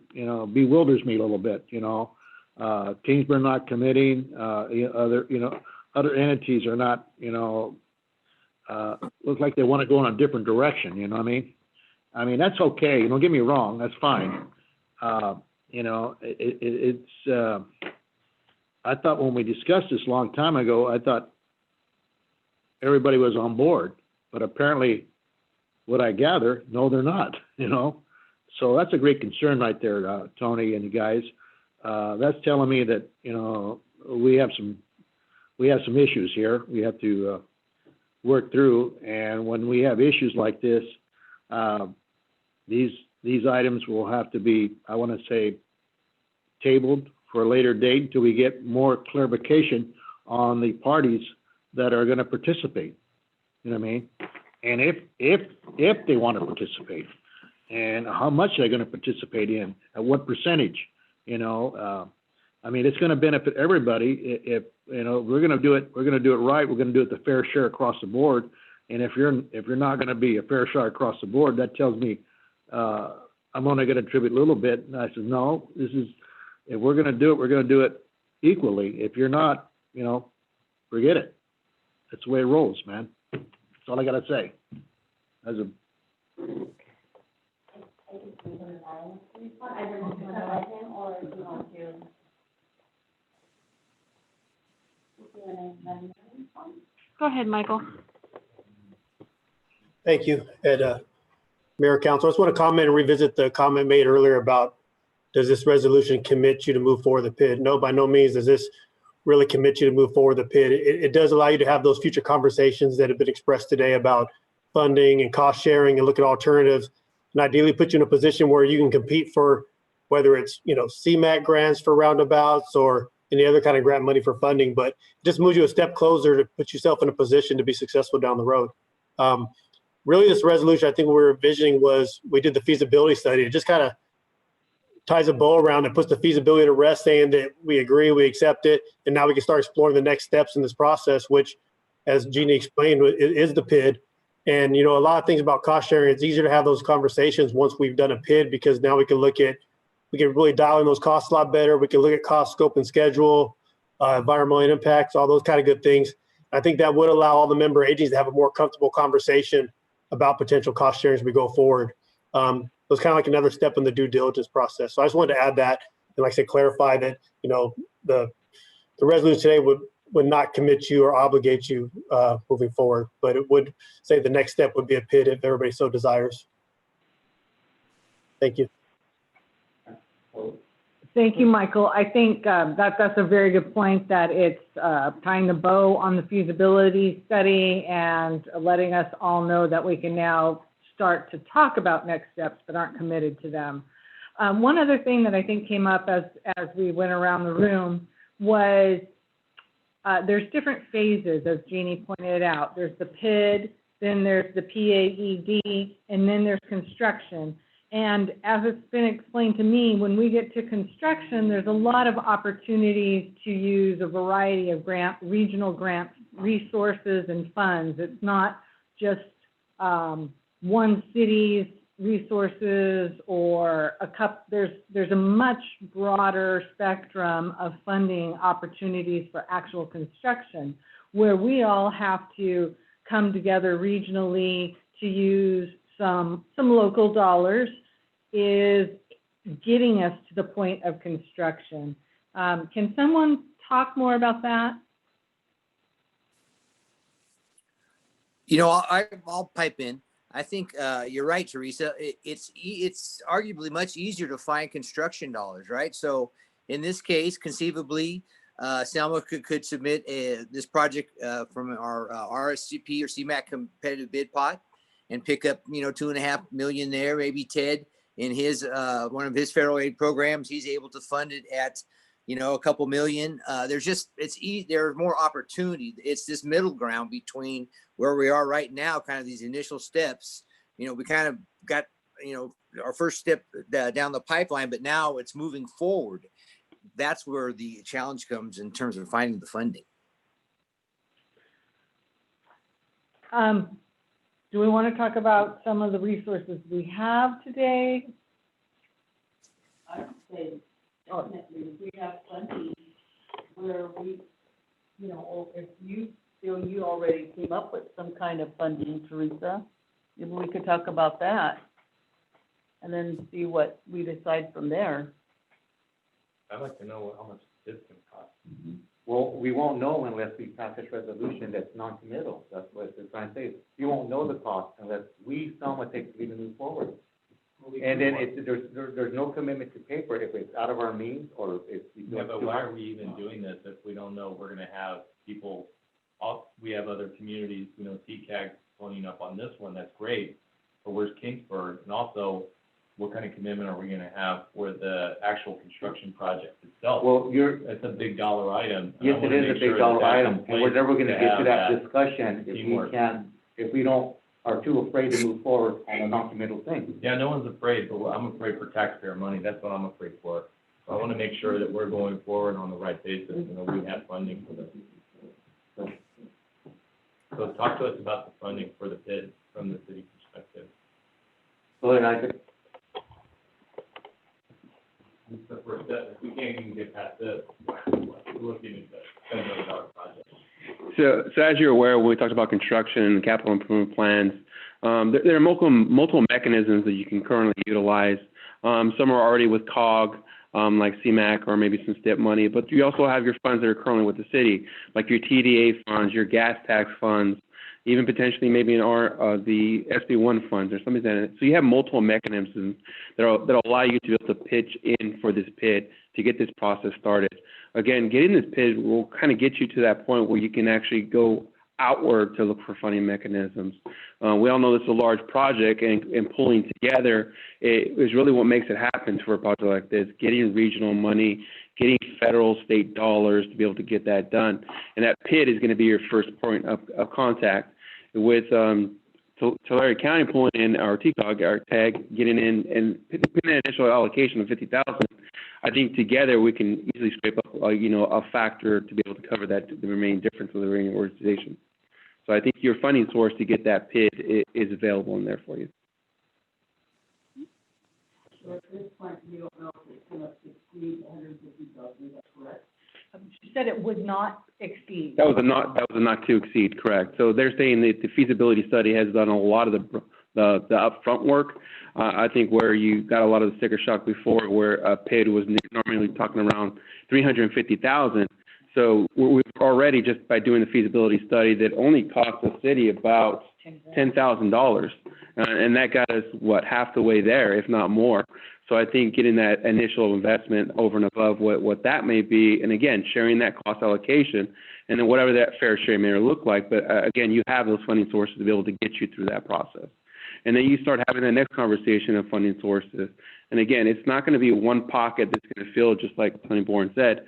bewilders me a little bit, Kingsburg not committing, other entities are not, look like they want to go in a different direction, you know what I mean? I mean, that's okay, don't get me wrong, that's fine. I thought when we discussed this a long time ago, I thought everybody was on board, but apparently what I gather, no, they're not, So that's a great concern right there, Tony and you guys. That's telling me that, we have some issues here we have to work through. And when we have issues like this, these items will have to be, I want to say, tabled for a later date until we get more clarification on the parties that are going to participate. You know what I mean? And if they want to participate, and how much they're going to participate in, at what percentage, I mean, it's going to benefit everybody. If we're going to do it, we're going to do it right. We're going to do it the fair share across the board. And if you're not going to be a fair share across the board, that tells me I'm only going to contribute a little bit. And I said, no, if we're going to do it, we're going to do it equally. If you're not, forget it. That's the way it rolls, man. That's all I got to say. As a Go ahead, Michael. Thank you, Ed. Mayor, Council, I just want to comment and revisit the comment made earlier about, does this resolution commit you to move forward the PID? No, by no means does this really commit you to move forward the PID. It does allow you to have those future conversations that have been expressed today about funding and cost sharing and look at alternatives, and ideally put you in a position where you can compete for whether it's, CMAQ grants for roundabouts or any other kind of grant money for funding, but it just moves you a step closer to put yourself in a position to be successful down the road. Really, this resolution, I think what we were envisioning was, we did the feasibility study. It just kind of ties a bow around and puts the feasibility to rest, saying that we agree, we accept it, and now we can start exploring the next steps in this process, which, as Jeannie explained, is the PID. And, a lot of things about cost sharing, it's easier to have those conversations once we've done a PID, because now we can really dial in those costs a lot better. We can look at cost, scope, and schedule, environmental impacts, all those kind of good things. I think that would allow all the member agencies to have a more comfortable conversation about potential cost sharing as we go forward. It was kind of like another step in the due diligence process. So I just wanted to add that, and like I said, clarify that, the resolution today would not commit you or obligate you moving forward, but it would say the next step would be a PID if everybody so desires. Thank you. Thank you, Michael. I think that's a very good point, that it's tying the bow on the feasibility study and letting us all know that we can now start to talk about next steps but aren't committed to them. One other thing that I think came up as we went around the room was there's different phases, as Jeannie pointed out. There's the PID, then there's the PAED, and then there's construction. And as it's been explained to me, when we get to construction, there's a lot of opportunities to use a variety of regional grant resources and funds. It's not just one city's resources or there's a much broader spectrum of funding opportunities for actual construction, where we all have to come together regionally to use some local dollars is getting us to the point of construction. Can someone talk more about that? You know, I'll pipe in. I think you're right, Teresa. It's arguably much easier to find construction dollars, right? So in this case, conceivably, Selma could submit this project from our RSCP or CMAQ competitive bid pot and pick up, you know, $2.5 million there. Maybe Ted in his one of his federal aid programs, he's able to fund it at, you know, a couple million. There's more opportunity. It's this middle ground between where we are right now, kind of these initial steps. You know, we kind of got, you know, our first step down the pipeline, but now it's moving forward. That's where the challenge comes in terms of finding the funding. Do we want to talk about some of the resources we have today? I would say definitely we have plenty where we, you know, if you feel you already came up with some kind of funding, Teresa, maybe we could talk about that and then see what we decide from there. I'd like to know how much this can cost. Well, we won't know unless we pass this resolution that's non-committal. That's what they're trying to say. You won't know the cost unless Selma takes the lead to move forward. And then there's no commitment to pay for it if it's out of our means or if we Yeah, but why are we even doing this if we don't know we're gonna have people, we have other communities, you know, TCAG pulling up on this one, that's great, but where's Kingsburg? And also, what kind of commitment are we gonna have for the actual construction project itself? Well, it's a big dollar item. Yes, it is a big dollar item, and we're never gonna get to that discussion if we are too afraid to move forward on a non-committal thing. Yeah, no one's afraid, but I'm afraid for taxpayer money. That's what I'm afraid for. So I want to make sure that we're going forward on the right basis, you know, we have funding for this. So talk to us about the funding for the PID from the city perspective. So then I could. That's the first step. If we can't even get past this, we're looking at $10 million project. So as you're aware, when we talked about construction and capital improvement plans, there are multiple mechanisms that you can currently utilize. Some are already with COG, like CMAQ or maybe some STIP money, but you also have your funds that are currently with the city, like your TDA funds, your gas tax funds, even potentially maybe the SB1 funds or something like that. So you have multiple mechanisms that allow you to be able to pitch in for this PID to get this process started. Again, getting this PID will kind of get you to that point where you can actually go outward to look for funding mechanisms. We all know this is a large project, and pulling together is really what makes it happen for a project like this, getting regional money, getting federal, state dollars to be able to get that done. And that PID is going to be your first point of contact. With Tulare County pulling in our TCOG, our tag, getting in and putting an initial allocation of $50,000, I think together we can easily scrape up, a factor to be able to cover that, the remaining difference of the remaining organization. So I think your funding source to get that PID is available in there for you. So at this point, we don't know if it's gonna exceed 150,000, is that correct? She said it would not exceed. That was a not to exceed, correct. So they're saying that the feasibility study has done a lot of the upfront work. I think where you got a lot of the sticker shock before, where a PID was normally talking around 350,000. So we've already, just by doing the feasibility study, that only cost the city about $10,000, and that got us half the way there, if not more. So I think getting that initial investment over and above what that may be, and again, sharing that cost allocation, and then whatever that fair share may look like. But again, you have those funding sources to be able to get you through that process. And then you start having the next conversation of funding sources. And again, it's not going to be one pocket that's going to fill, just like Tony Bourne said.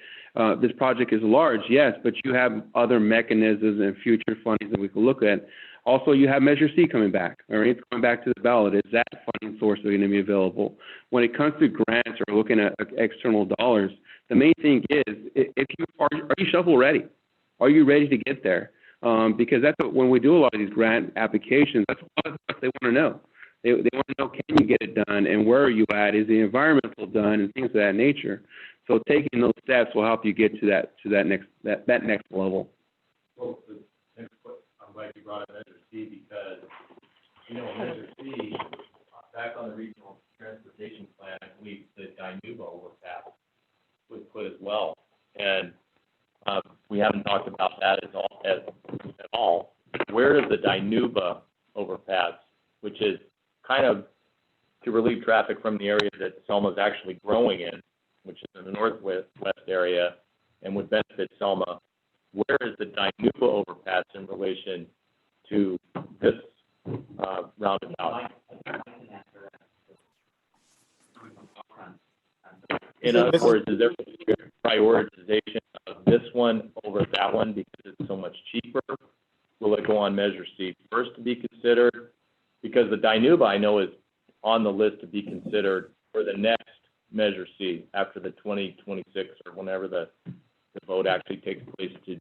This project is large, yes, but you have other mechanisms and future funding that we can look at. Also, you have Measure C coming back, all right? It's coming back to the ballot. Is that funding source going to be available? When it comes to grants or looking at external dollars, the main thing is, if you are you shovel ready? Are you ready to get there? Because that's what, when we do a lot of these grant applications, that's what they want to know. They want to know, can you get it done, and where are you at? Is the environmental done, and things of that nature. So taking those steps will help you get to that next level. Well, the next question, I'm glad you brought up Measure C because, Measure C, back on the regional transportation plan, I believe the Dinuba overpass was put as well. And we haven't talked about that at all. Where does the Dinuba overpass, which is kind of to relieve traffic from the area that Selma is actually growing in, which is in the northwest area and would benefit Selma, where is the Dinuba overpass in relation to this roundabout? In other words, is there prioritization of this one over that one because it's so much cheaper? Will it go on Measure C first to be considered? Because the Dinuba, I know, is on the list to be considered for the next Measure C after the 2026 or whenever the vote actually takes place to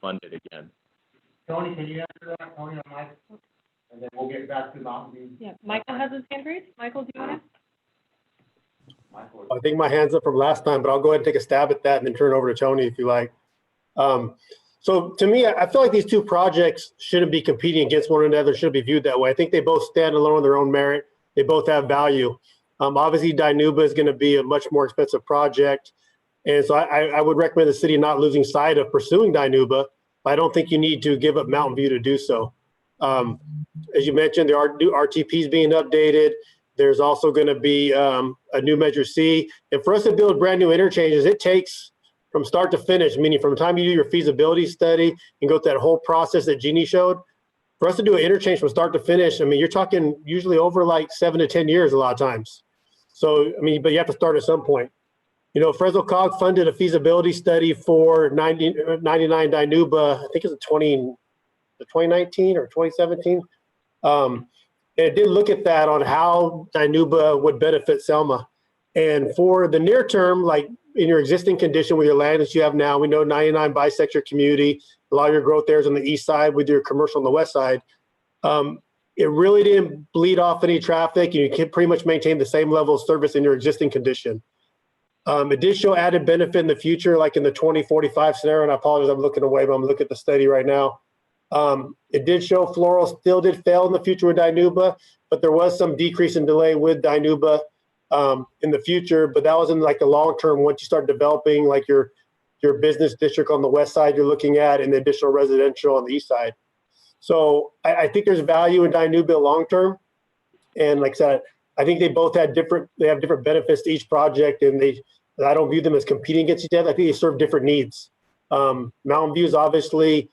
fund it again. Tony, can you answer that? Tony or Mike? And then we'll get back to Mountain View. Yeah, Michael has his hand raised. Michael, do you want to? I think my hand's up from last time, but I'll go ahead and take a stab at that and then turn it over to Tony if you like. So to me, I feel like these two projects shouldn't be competing against one another, shouldn't be viewed that way. I think they both stand alone on their own merit. They both have value. Obviously, Dinuba is going to be a much more expensive project. And so I would recommend the city not losing sight of pursuing Dinuba, but I don't think you need to give up Mountain View to do so. As you mentioned, there are new RTPs being updated. There's also going to be a new Measure C. And for us to build brand new interchanges, it takes from start to finish, meaning from the time you do your feasibility study and go through that whole process that Jeannie showed. For us to do an interchange from start to finish, I mean, you're talking usually over like 7 to 10 years a lot of times. So, I mean, but you have to start at some point. Fresno COG funded a feasibility study for 99 Dinuba, I think it's 2019 or 2017. And it did look at that on how Dinuba would benefit Selma. And for the near term, like in your existing condition with your land that you have now, we know 99 bisects your community. A lot of your growth there is on the east side with your commercial on the west side. It really didn't bleed off any traffic. You can pretty much maintain the same level of service in your existing condition. It did show added benefit in the future, like in the 2045 scenario, and I apologize, I'm looking away, but I'm looking at the study right now. It did show Floral still did fail in the future with Dinuba, but there was some decrease in delay with Dinuba in the future, but that was in like the long term once you start developing like your business district on the west side you're looking at and the additional residential on the east side. So I think there's value in Dinuba long term. And like I said, I think they have different benefits to each project, and I don't view them as competing against each other. I think they serve different needs. Mountain View is obviously,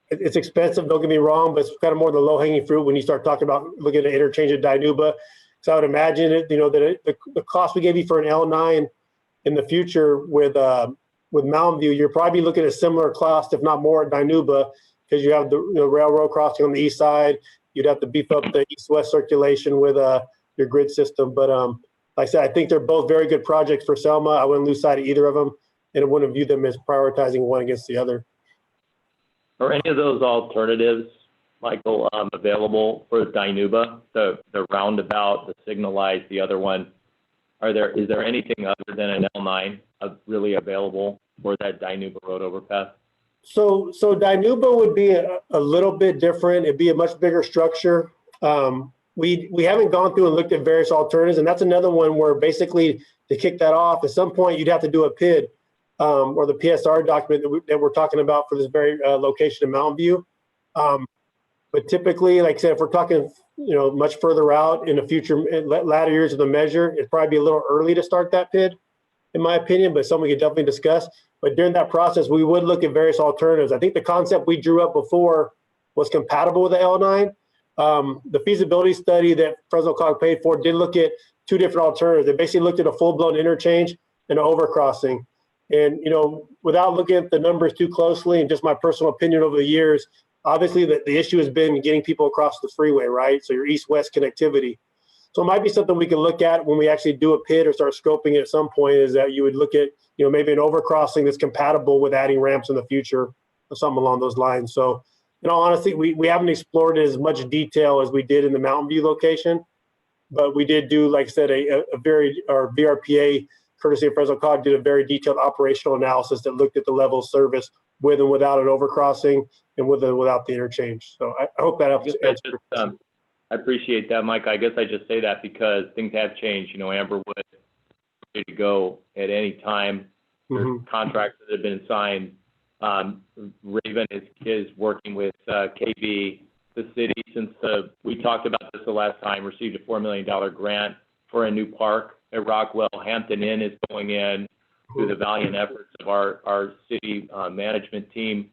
it's expensive, don't get me wrong, but it's kind of more the low-hanging fruit when you start talking about looking at interchange at Dinuba. So I would imagine that the cost we gave you for an L9 in the future with Mountain View, you're probably looking at a similar cost, if not more, at Dinuba, because you have the railroad crossing on the east side. You'd have to beef up the east-west circulation with your grid system. But like I said, I think they're both very good projects for Selma. I wouldn't lose sight of either of them, and I wouldn't view them as prioritizing one against the other. Are any of those alternatives, Michael, available for Dinuba? The roundabout, the signalized, the other one. Is there anything other than an L9 really available for that Dinuba road overpass? So Dinuba would be a little bit different. It'd be a much bigger structure. We haven't gone through and looked at various alternatives, and that's another one where basically to kick that off, at some point you'd have to do a PID or the PSR document that we're talking about for this very location in Mountain View. But typically, like I said, if we're talking much further out in the future, latter years of the measure, it'd probably be a little early to start that PID, in my opinion, but something we could definitely discuss. But during that process, we would look at various alternatives. I think the concept we drew up before was compatible with the L9. The feasibility study that Fresno COG paid for did look at two different alternatives. They basically looked at a full-blown interchange and an overcrossing. And, without looking at the numbers too closely and just my personal opinion over the years, Obviously, the issue has been getting people across the freeway, right? So your east-west connectivity. So it might be something we can look at when we actually do a PID or start scoping it at some point, is that you would look at, maybe an overcrossing that's compatible with adding ramps in the future or something along those lines. So in all honesty, we haven't explored it as much detail as we did in the Mountain View location, but we did do, like I said, our VRPA, courtesy of Fresno Cog, did a very detailed operational analysis that looked at the level of service with and without an overcrossing and with and without the interchange. So I hope that helps answer. I appreciate that, Mike. I guess I just say that because things have changed. Amberwood ready to go at any time. There's contracts that have been signed. Raven is working with KB, the city, since we talked about this the last time, received a $4 million grant for a new park at Rockwell. Hampton Inn is going in through the valiant efforts of our city management team.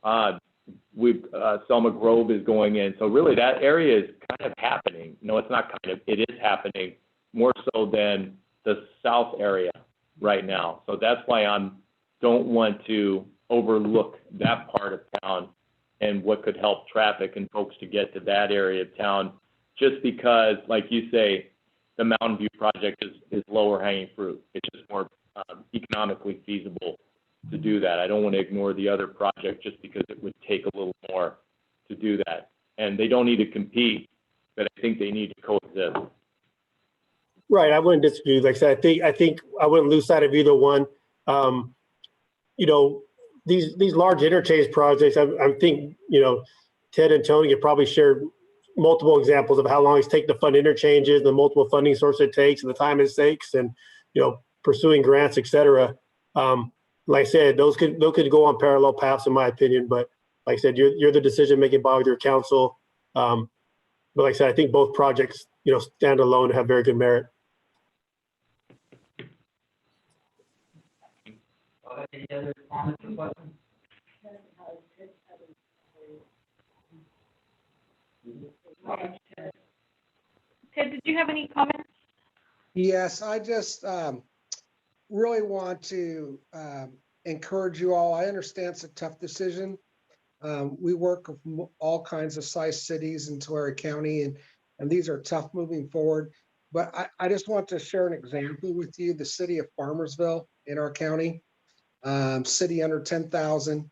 Selma Grove is going in. So really that area is kind of happening. No, it's not kind of, it is happening more so than the south area right now. So that's why don't want to overlook that part of town and what could help traffic and folks to get to that area of town, just because, like you say, the Mountain View project is lower hanging fruit. It's just more economically feasible to do that. I don't want to ignore the other project just because it would take a little more to do that. And they don't need to compete, but I think they need to coexist. Right, I wouldn't disagree. Like I said, I think I wouldn't lose sight of either one. These large interchange projects, I think, Ted and Tony could probably share multiple examples of how long it's taken to fund interchanges, the multiple funding sources it takes, and the time it takes, and pursuing grants, et cetera. Like I said, those could go on parallel paths, in my opinion. But like I said, you're the decision-making body with your council. But like I said, I think both projects, stand alone and have very good merit. Any other comments or questions? Ted, did you have any comments? Yes, I just really want to encourage you all. I understand it's a tough decision. We work with all kinds of size cities in Tulare County, and these are tough moving forward. But I just want to share an example with you. The city of Farmersville in our county, city under 10,000,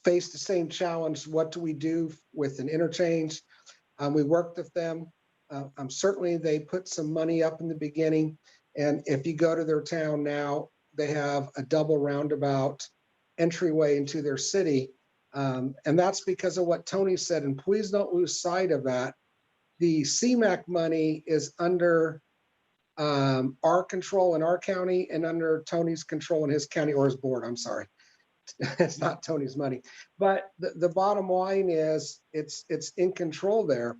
face the same challenge. What do we do with an interchange? We worked with them. Certainly they put some money up in the beginning. And if you go to their town now, they have a double roundabout entryway into their city. And that's because of what Tony said. And please don't lose sight of that. The CMAQ money is under our control in our county and under Tony's control in his county, or his board, I'm sorry. It's not Tony's money. But the bottom line is it's in control there.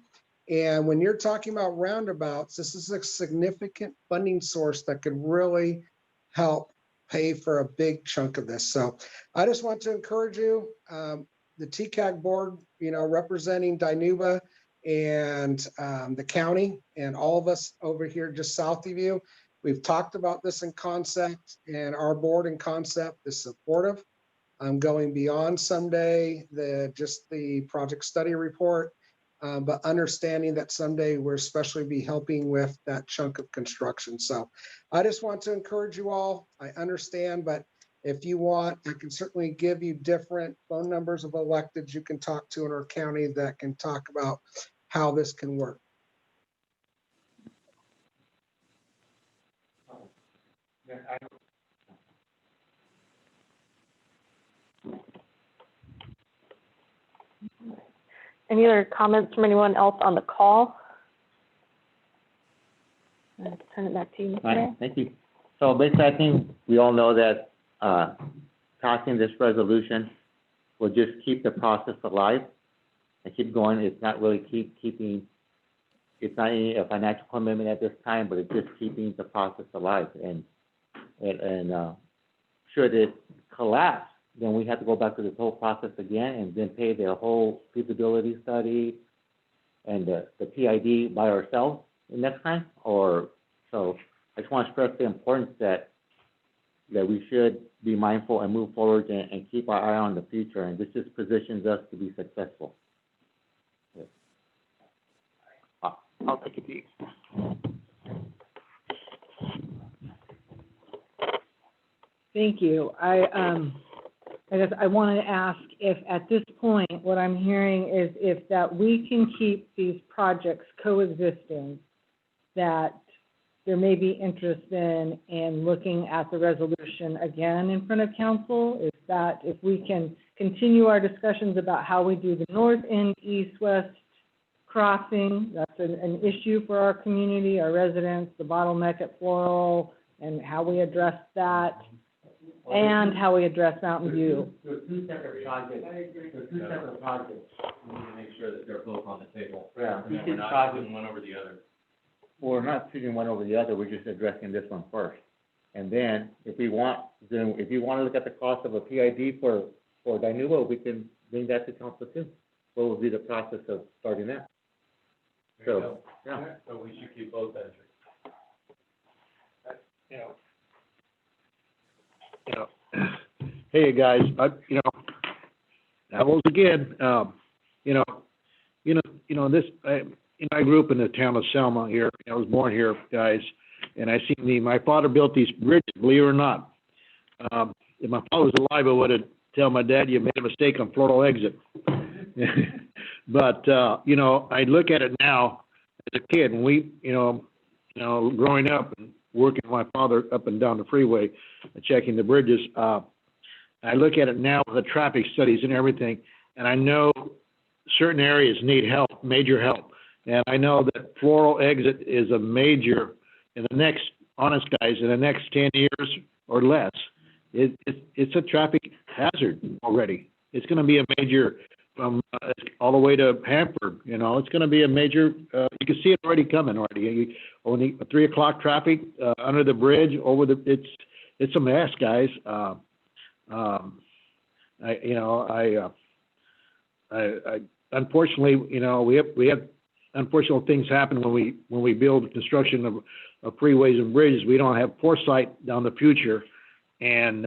And when you're talking about roundabouts, this is a significant funding source that could really help pay for a big chunk of this. So I just want to encourage you, the TCAG board, representing Dinuba and the county and all of us over here just south of you. We've talked about this in concept, and our board in concept is supportive. I'm going beyond someday just the project study report, but understanding that someday we'll especially be helping with that chunk of construction. So I just want to encourage you all. I understand, but if you want, I can certainly give you different phone numbers of electeds you can talk to in our county that can talk about how this can work. Any other comments from anyone else on the call? I'll turn it back to you, Mr. Mayor. Thank you. So basically, I think we all know that passing this resolution will just keep the process alive and keep going. It's not really keeping, it's not a financial commitment at this time, but it's just keeping the process alive. And should it collapse, then we have to go back to this whole process again and then pay the whole feasibility study and the PID by ourselves next time. So I just want to stress the importance that that we should be mindful and move forward and keep our eye on the future, and this just positions us to be successful. Yes. I'll take a peek. Thank you. I guess I want to ask if at this point, what I'm hearing is if that we can keep these projects coexisting, that there may be interest in looking at the resolution again in front of council. Is that if we can continue our discussions about how we do the north end, east-west crossing, that's an issue for our community, our residents, the bottleneck at Floral, and how we address that, and how we address Mountain View. There are two separate projects. There are two separate projects. We need to make sure that they're both on the table. Yeah. And that we're not putting one over the other. We're not choosing one over the other, we're just addressing this one first. And then, if you want to look at the cost of a PID for Dinuba, we can bring that to council too. What would be the process of starting that? There you So, go. yeah. So we should keep both entries. Hey, guys, I was again, I grew up in the town of Selma here. I was born here, guys, and I seen my father built these bridges, believe it or not. If my father was alive, I would have tell my dad, you made a mistake on Floral exit. But, I look at it now as a kid, and we, growing up and working with my father up and down the freeway, checking the bridges, I look at it now with the traffic studies and everything, and I know certain areas need help, major help. And I know that Floral exit is a major, in the next, honest guys, in the next 10 years or less, it's a traffic hazard already. It's going to be a major from all the way to Hanford. It's going to be a major. You can see it already coming already. Only 3 o'clock traffic under the bridge over the. It's a mess, guys. Unfortunately, we have unfortunate things happen when we build construction of freeways and bridges. We don't have foresight down the future, and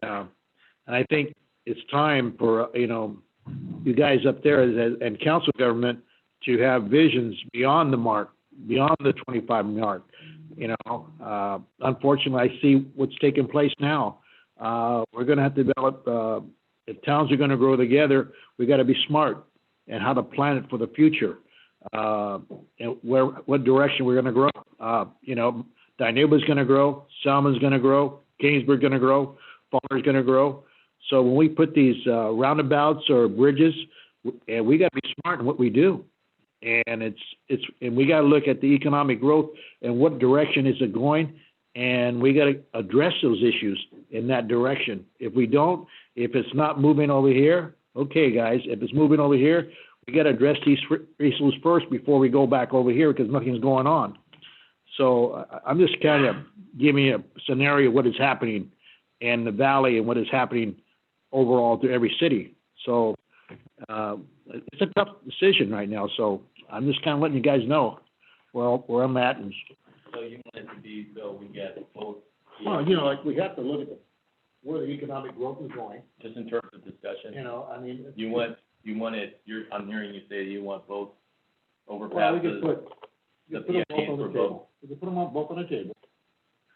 I think it's time for you guys up there and council government to have visions beyond the mark, beyond the 25 mark. Unfortunately, I see what's taking place now. We're going to have to develop. If towns are going to grow together, we got to be smart and how to plan it for the future. And what direction we're going to grow. Dinuba's going to grow, Selma's going to grow, Kingsburg's going to grow, Falmer's going to grow. So when we put these roundabouts or bridges, and we got to be smart in what we do. And and we got to look at the economic growth and what direction is it going, and we got to address those issues in that direction. If we don't, if it's not moving over here, okay, guys, if it's moving over here, we got to address these issues first before we go back over here because nothing's going on. So I'm just kind of giving you a scenario of what is happening in the valley and what is happening overall to every city. So it's a tough decision right now. So I'm just kind of letting you guys know where I'm at. And So you want it to be, so we get both. well, we have to look at where the economic growth is going. Just in terms of discussion. You want it, I'm hearing you say you want both well, we overpasses. can put The them both PIDs on the for both. table. We can put them both on the table.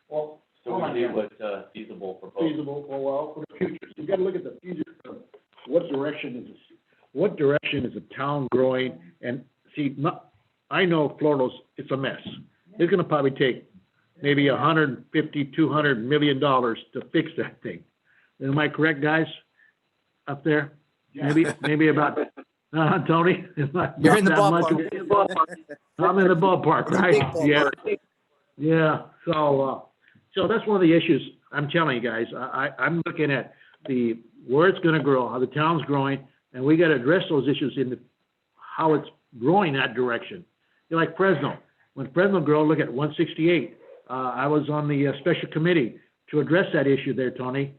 Well, So we do what's feasible for both. feasible, for the future. You got to look at the future. What direction is the town growing? And see, I know Florida's, it's a mess. It's going to probably take maybe $150, $200 million to fix that thing. Am I correct, guys? Up there? Yeah. Maybe about, Tony? You're in the Not that ballpark. much. I'm in the ballpark, It's a right? big Yeah. ballpark. Yeah. So that's one of the issues. I'm telling you guys, I'm looking at where it's going to grow, how the town's growing, and we got to address those issues in how it's growing that direction. Like Fresno. When Fresno grew, look at 168. I was on the special committee to address that issue there, Tony,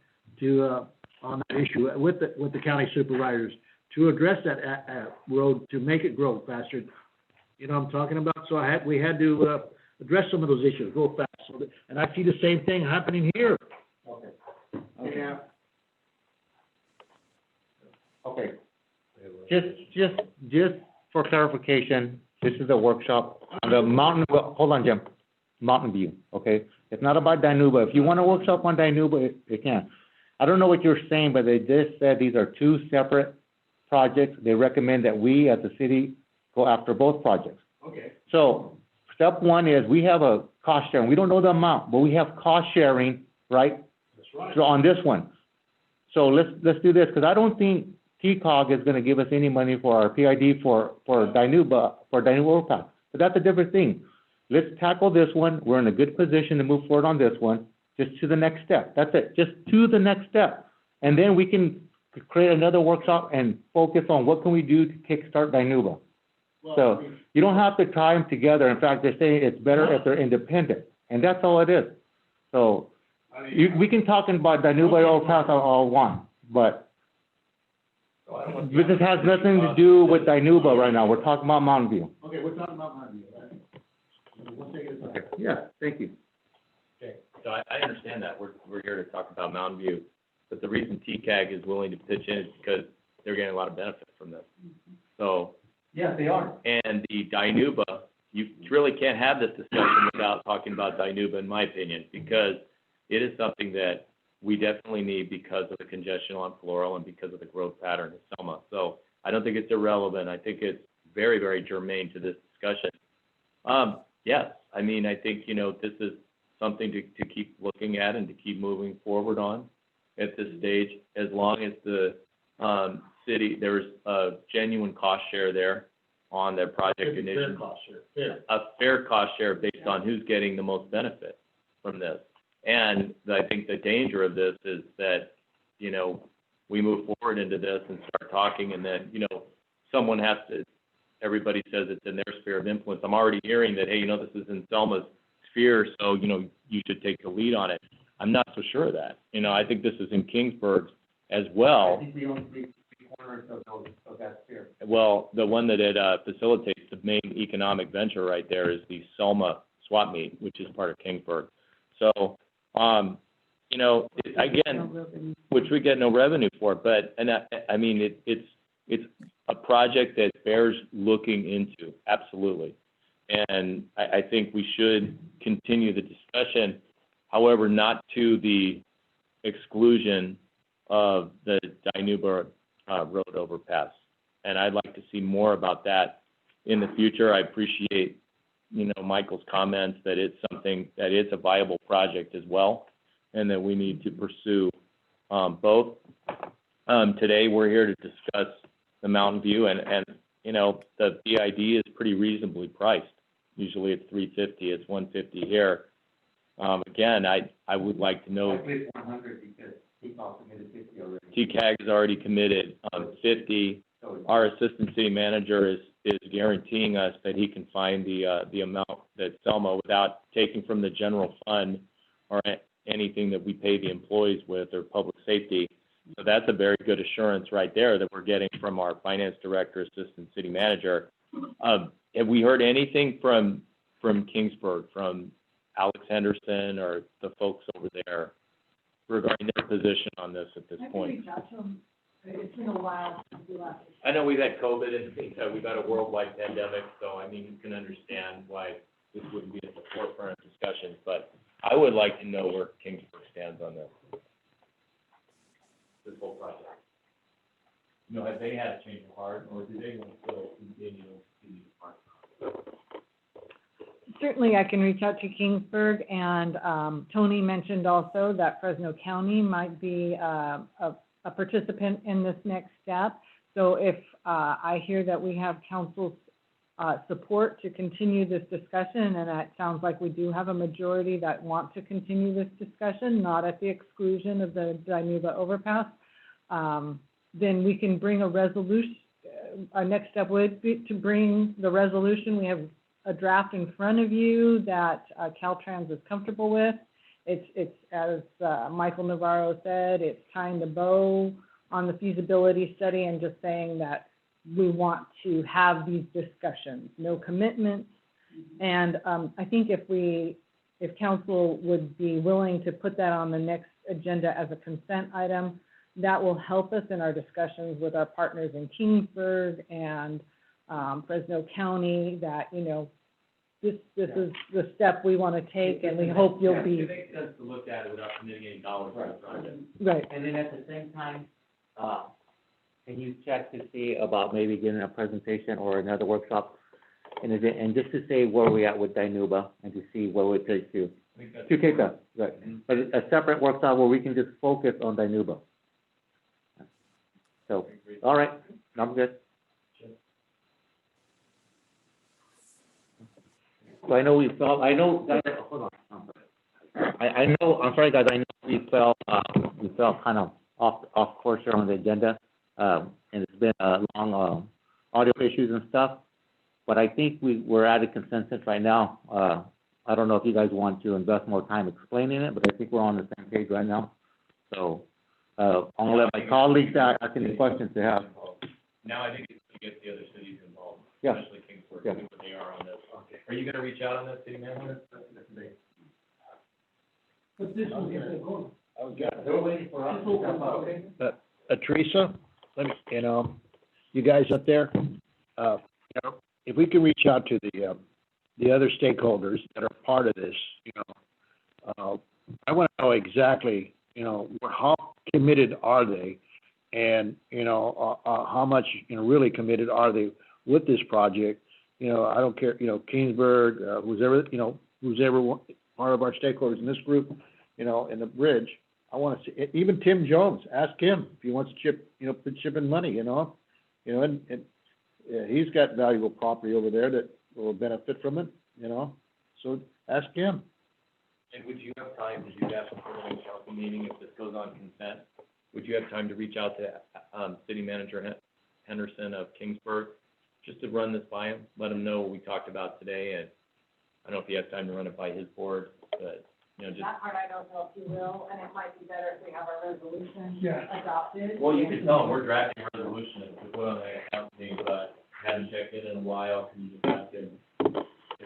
on that issue with the county supervisors to address that road to make it grow faster. You know what I'm talking about? So we had to address some of those issues real fast. And I see the same thing happening here. Okay. Okay. Just for clarification, this is a workshop on the mountain, well, hold on, Jim. Mountain View, okay? It's not about Dinuba. If you want a workshop on Dinuba, it can. I don't know what you're saying, but they just said these are two separate projects. They recommend that we, as a city, go after both projects. Okay. So step one is we have a cost sharing. We don't know the amount, but we have cost sharing, right? That's right. So on this one. So let's do this, because I don't think TCOG is gonna give us any money for our PID for Dinuba overpass. But that's a different thing. Let's tackle this one. We're in a good position to move forward on this one, just to the next step. That's it, just to the next step. And then we can create another workshop and focus on what can we do to kickstart Dinuba. So you don't have to tie them together. In fact, they say it's better if they're independent, and that's all it is. So we can talk about Dinuba overpass all want, but this has nothing to do with Dinuba right now. We're talking about Mountain View. Okay, we're talking about Mountain View, right? We'll take it aside. Yeah, thank you. Okay, so I understand that. We're here to talk about Mountain View, but the reason TCAG is willing to pitch in is because they're getting a lot of benefit from this. So. Yes, they are. And the Dinuba, you really can't have this discussion without talking about Dinuba, in my opinion, because it is something that we definitely need because of the congestion on Floral and because of the growth pattern in Selma. So I don't think it's irrelevant. I think it's very, very germane to this discussion. Yes, I mean, I think, this is something to keep looking at and to keep moving forward on at this stage, as long as the city, there's a genuine cost share there on their project initiative. Fair cost share, A fair cost share based on who's getting the most benefit from this. And I think the danger of this is that, we move forward into this and start talking, and then, someone has to, everybody says it's in their sphere of influence. I'm already hearing that, hey, this is in Selma's sphere, so, you should take the lead on it. I'm not so sure of that. I think this is in Kingsburg as well. I think we own three corners of that sphere. Well, the one that it facilitates, the main economic venture right there is the Selma swap meet, which is part of Kingsburg. So, again, which we get no revenue for, but, I mean, it's a project that bears looking into, absolutely. And I think we should continue the discussion, however, not to the exclusion of the Dinuba road overpass. And I'd like to see more about that in the future. I appreciate, Michael's comments that it's something that is a viable project as well, and that we need to pursue both. Today, we're here to discuss the Mountain View, and the PID is pretty reasonably priced. Usually it's $350, it's $150 here. Again, I would like to know. It's 100 because TCOG committed 50 already. TCAG has already committed 50. Our assistant city manager is guaranteeing us that he can find the amount that Selma, without taking from the general fund or anything that we pay the employees with or public safety. So that's a very good assurance right there that we're getting from our finance director, assistant city manager. Have we heard anything from Kingsburg, from Alex Henderson or the folks over there regarding their position on this at this point? It's been a while since we last. I know we've had COVID and we've had a worldwide pandemic, so I mean, you can understand why this wouldn't be at the forefront of discussions, but I would like to know where Kingsburg stands on this whole project. Have they had a change of heart, or do they want to still continue to be part of it? Certainly, I can reach out to Kingsburg, and Tony mentioned also that Fresno County might be a participant in this next step. So if I hear that we have council's support to continue this discussion, and it sounds like we do have a majority that want to continue this discussion, not at the exclusion of the Dinuba overpass, then we can bring a resolution. Our next step would be to bring the resolution. We have a draft in front of you that Caltrans is comfortable with. It's as Michael Navarro said, it's tying the bow on the feasibility study and just saying that we want to have these discussions, no commitments. And I think if if council would be willing to put that on the next agenda as a consent item, that will help us in our discussions with our partners in Kingsburg and Fresno County, that, you know, this is the step we want to take, and we hope you'll be. It makes sense to look at it without committing any dollars to the project. Right. And then at the same time, can you check to see about maybe getting a presentation or another workshop? And just to say where we at with Dinuba and to see where we take to take that, right? But a separate workshop where we can just focus on Dinuba. So, all right, I'm good. So I know hold on. I know, I'm sorry guys, I know we fell kind of off course here on the agenda. And it's been long audio issues and stuff. But I think we're at a consensus right now. I don't know if you guys want to invest more time explaining it, but I think we're on the same page right now. So, I'm gonna let my colleagues ask any questions they have. Now I think it's to get the other cities involved, Yeah. especially Kingsport, Yeah. what they are on this. Are you gonna reach out on that, city manager? They're waiting for us to step up. Teresa, let me, you know, you guys up there, you know, if we can reach out to the other stakeholders that are part of this, you know, I want to know exactly, you know, how committed are they, and you know, how much, you know, really committed are they with this project? You know, I don't care, you know, Kingsburg, who's ever part of our stakeholders in this group, you know, in the bridge. I want to see, even Tim Jones, ask him if he wants to chip in money, you know, and he's got valuable property over there that will benefit from it, you know, so ask him. And would you have time to do that before the council meeting if this goes on consent? Would you have time to reach out to City Manager Henderson of Kingsburg, just to run this by him, let him know what we talked about today? And I don't know if he has time to run it by his board, but, you know, just. That part I don't know if you will, and it might be better if we have our resolution adopted. Well, you can tell him we're drafting a resolution to put on the council meeting, but haven't checked in a while. Can you just ask him?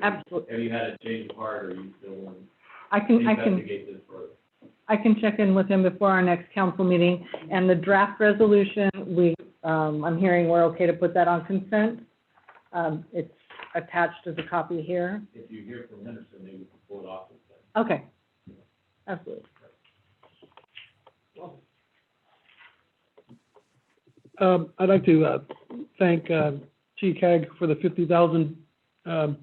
Absolutely. Have you had a change of heart, or are you still want I to can investigate this further? I can check in with him before our next council meeting. And the draft resolution, I'm hearing we're okay to put that on consent. It's attached as a copy here. If you hear from Henderson, maybe we can pull it off. Okay. Absolutely. I'd like to thank TCAG for the 50,000, and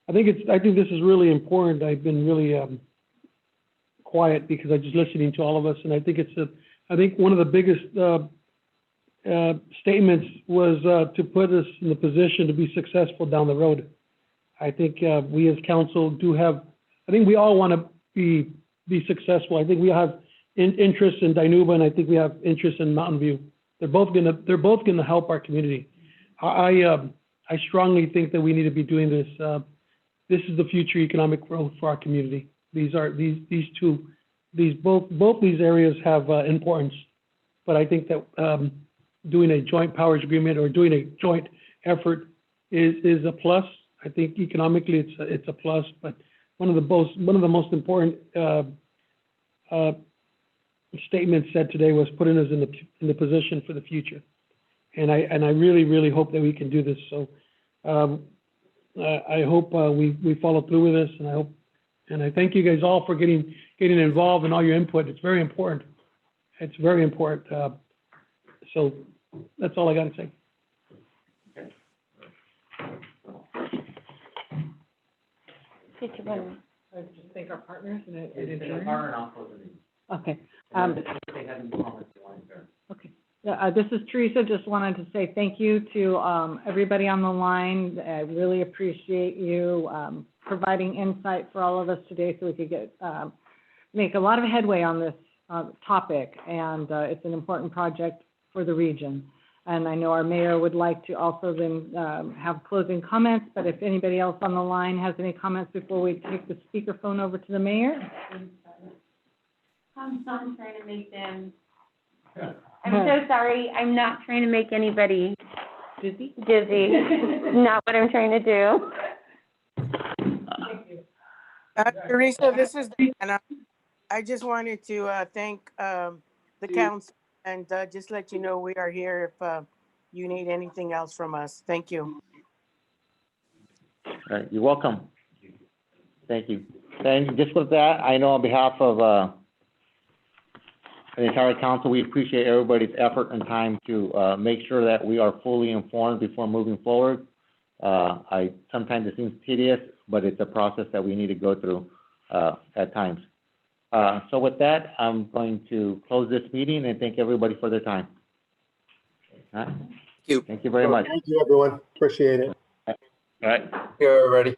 I think this is really important. I've been really quiet because I'm just listening to all of us, and I think I think one of the biggest statements was to put us in the position to be successful down the road. I think we as council I think we all want to be successful. I think we have interest in Dinuba, and I think we have interest in Mountain View. They're both gonna help our community. I strongly think that we need to be doing this. This is the future economic growth for our community. Both these areas have importance, but I think that doing a joint powers agreement or doing a joint effort is a plus. I think economically it's a plus, but one of the most important statements said today was putting us in the position for the future, and I really hope that we can do this. So I hope we follow through with this, and I thank you guys all for getting involved and all your input. It's very important. It's very important. So that's all I got to say. I just thank our partners and okay. Okay. This is Teresa. Just wanted to say thank you to everybody on the line. I really appreciate you providing insight for all of us today, so we could make a lot of headway on this topic. And it's an important project for the region. And I know our mayor would like to also then have closing comments, but if anybody else on the line has any comments before we take the speakerphone over to the mayor. I'm not trying to make them, I'm so sorry, I'm not trying to make anybody dizzy. Not what I'm trying to do. Thank you. Teresa, this is, and I just wanted to thank the council and just let you know we are here if you need anything else from us. Thank you. All right, you're welcome. Thank you. And just with that, I know on behalf of the entire council, we appreciate everybody's effort and time to make sure that we are fully informed before moving forward. Sometimes it seems tedious, but it's a process that we need to go through at times. So with that, I'm going to close this meeting and thank everybody for their time. All right. Thank you. Thank you very much. Thank you, everyone. Appreciate it. All right. Here, ready.